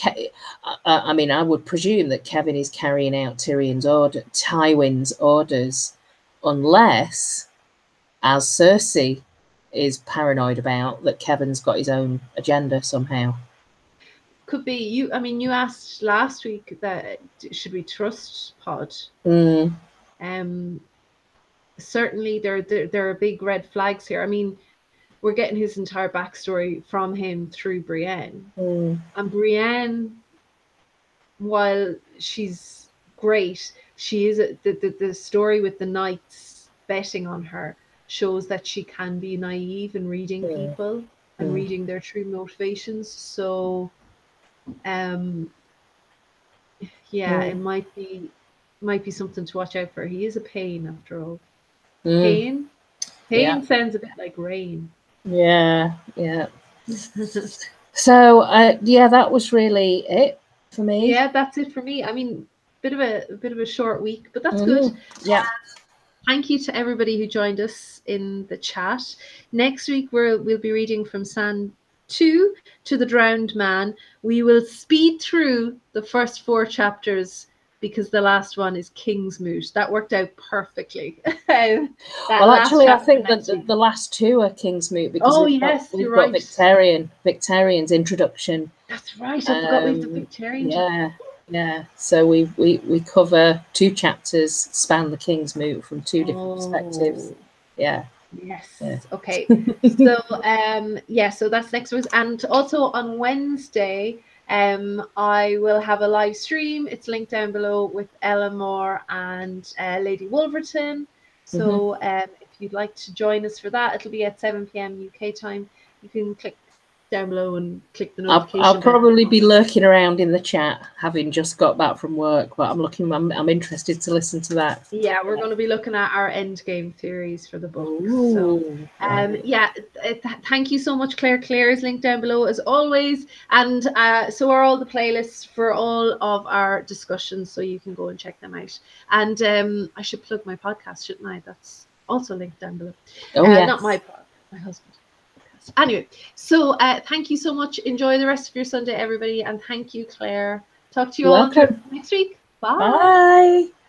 I would presume that Kevin is carrying out Tywin's orders, unless, as Cersei is paranoid about, that Kevin's got his own agenda somehow. Could be. You asked last week that should we trust Pod? Certainly there are big red flags here. I mean, we're getting his entire backstory from him through Brienne. And Brienne, while she's great, she is the story with the knights betting on her shows that she can be naive in reading people and reading their true motivations. So it might be something to watch out for. He is a pain after all. Pain sounds a bit like rain. Yeah. So that was really it for me. Yeah, that's it for me. I mean, bit of a short week, but that's good. Yeah. Thank you to everybody who joined us in the chat. Next week we'll be reading from San 2 to the Drowned Man. We will speed through the first 4 chapters because the last one is Kingsmoot. That worked out perfectly. Well, actually, I think that the last 2 are Kingsmoot because we've got Victarion's introduction. That's right. I forgot we have the Victarion. Yeah. So we cover 2 chapters, span the Kingsmoot from 2 different perspectives. Yeah. Yes. Okay. So so that's next week. And also on Wednesday, I will have a live stream. It's linked down below with Ella Moore and Lady Wolverton. So if you'd like to join us for that, it'll be at 7 p.m. UK time. You can click down below and click the notification. I'll probably be lurking around in the chat, having just got back from work, but I'm interested to listen to that. Yeah, we're going to be looking at our endgame theories for the book. So thank you so much, Claire. Claire is linked down below as always, and so are all the playlists for all of our discussions, so you can go and check them out. And I should plug my podcast, shouldn't I? That's also linked down below. Not my podcast, my husband. Anyway, so thank you so much. Enjoy the rest of your Sunday, everybody, and thank you, Claire. Talk to you all next week. Bye.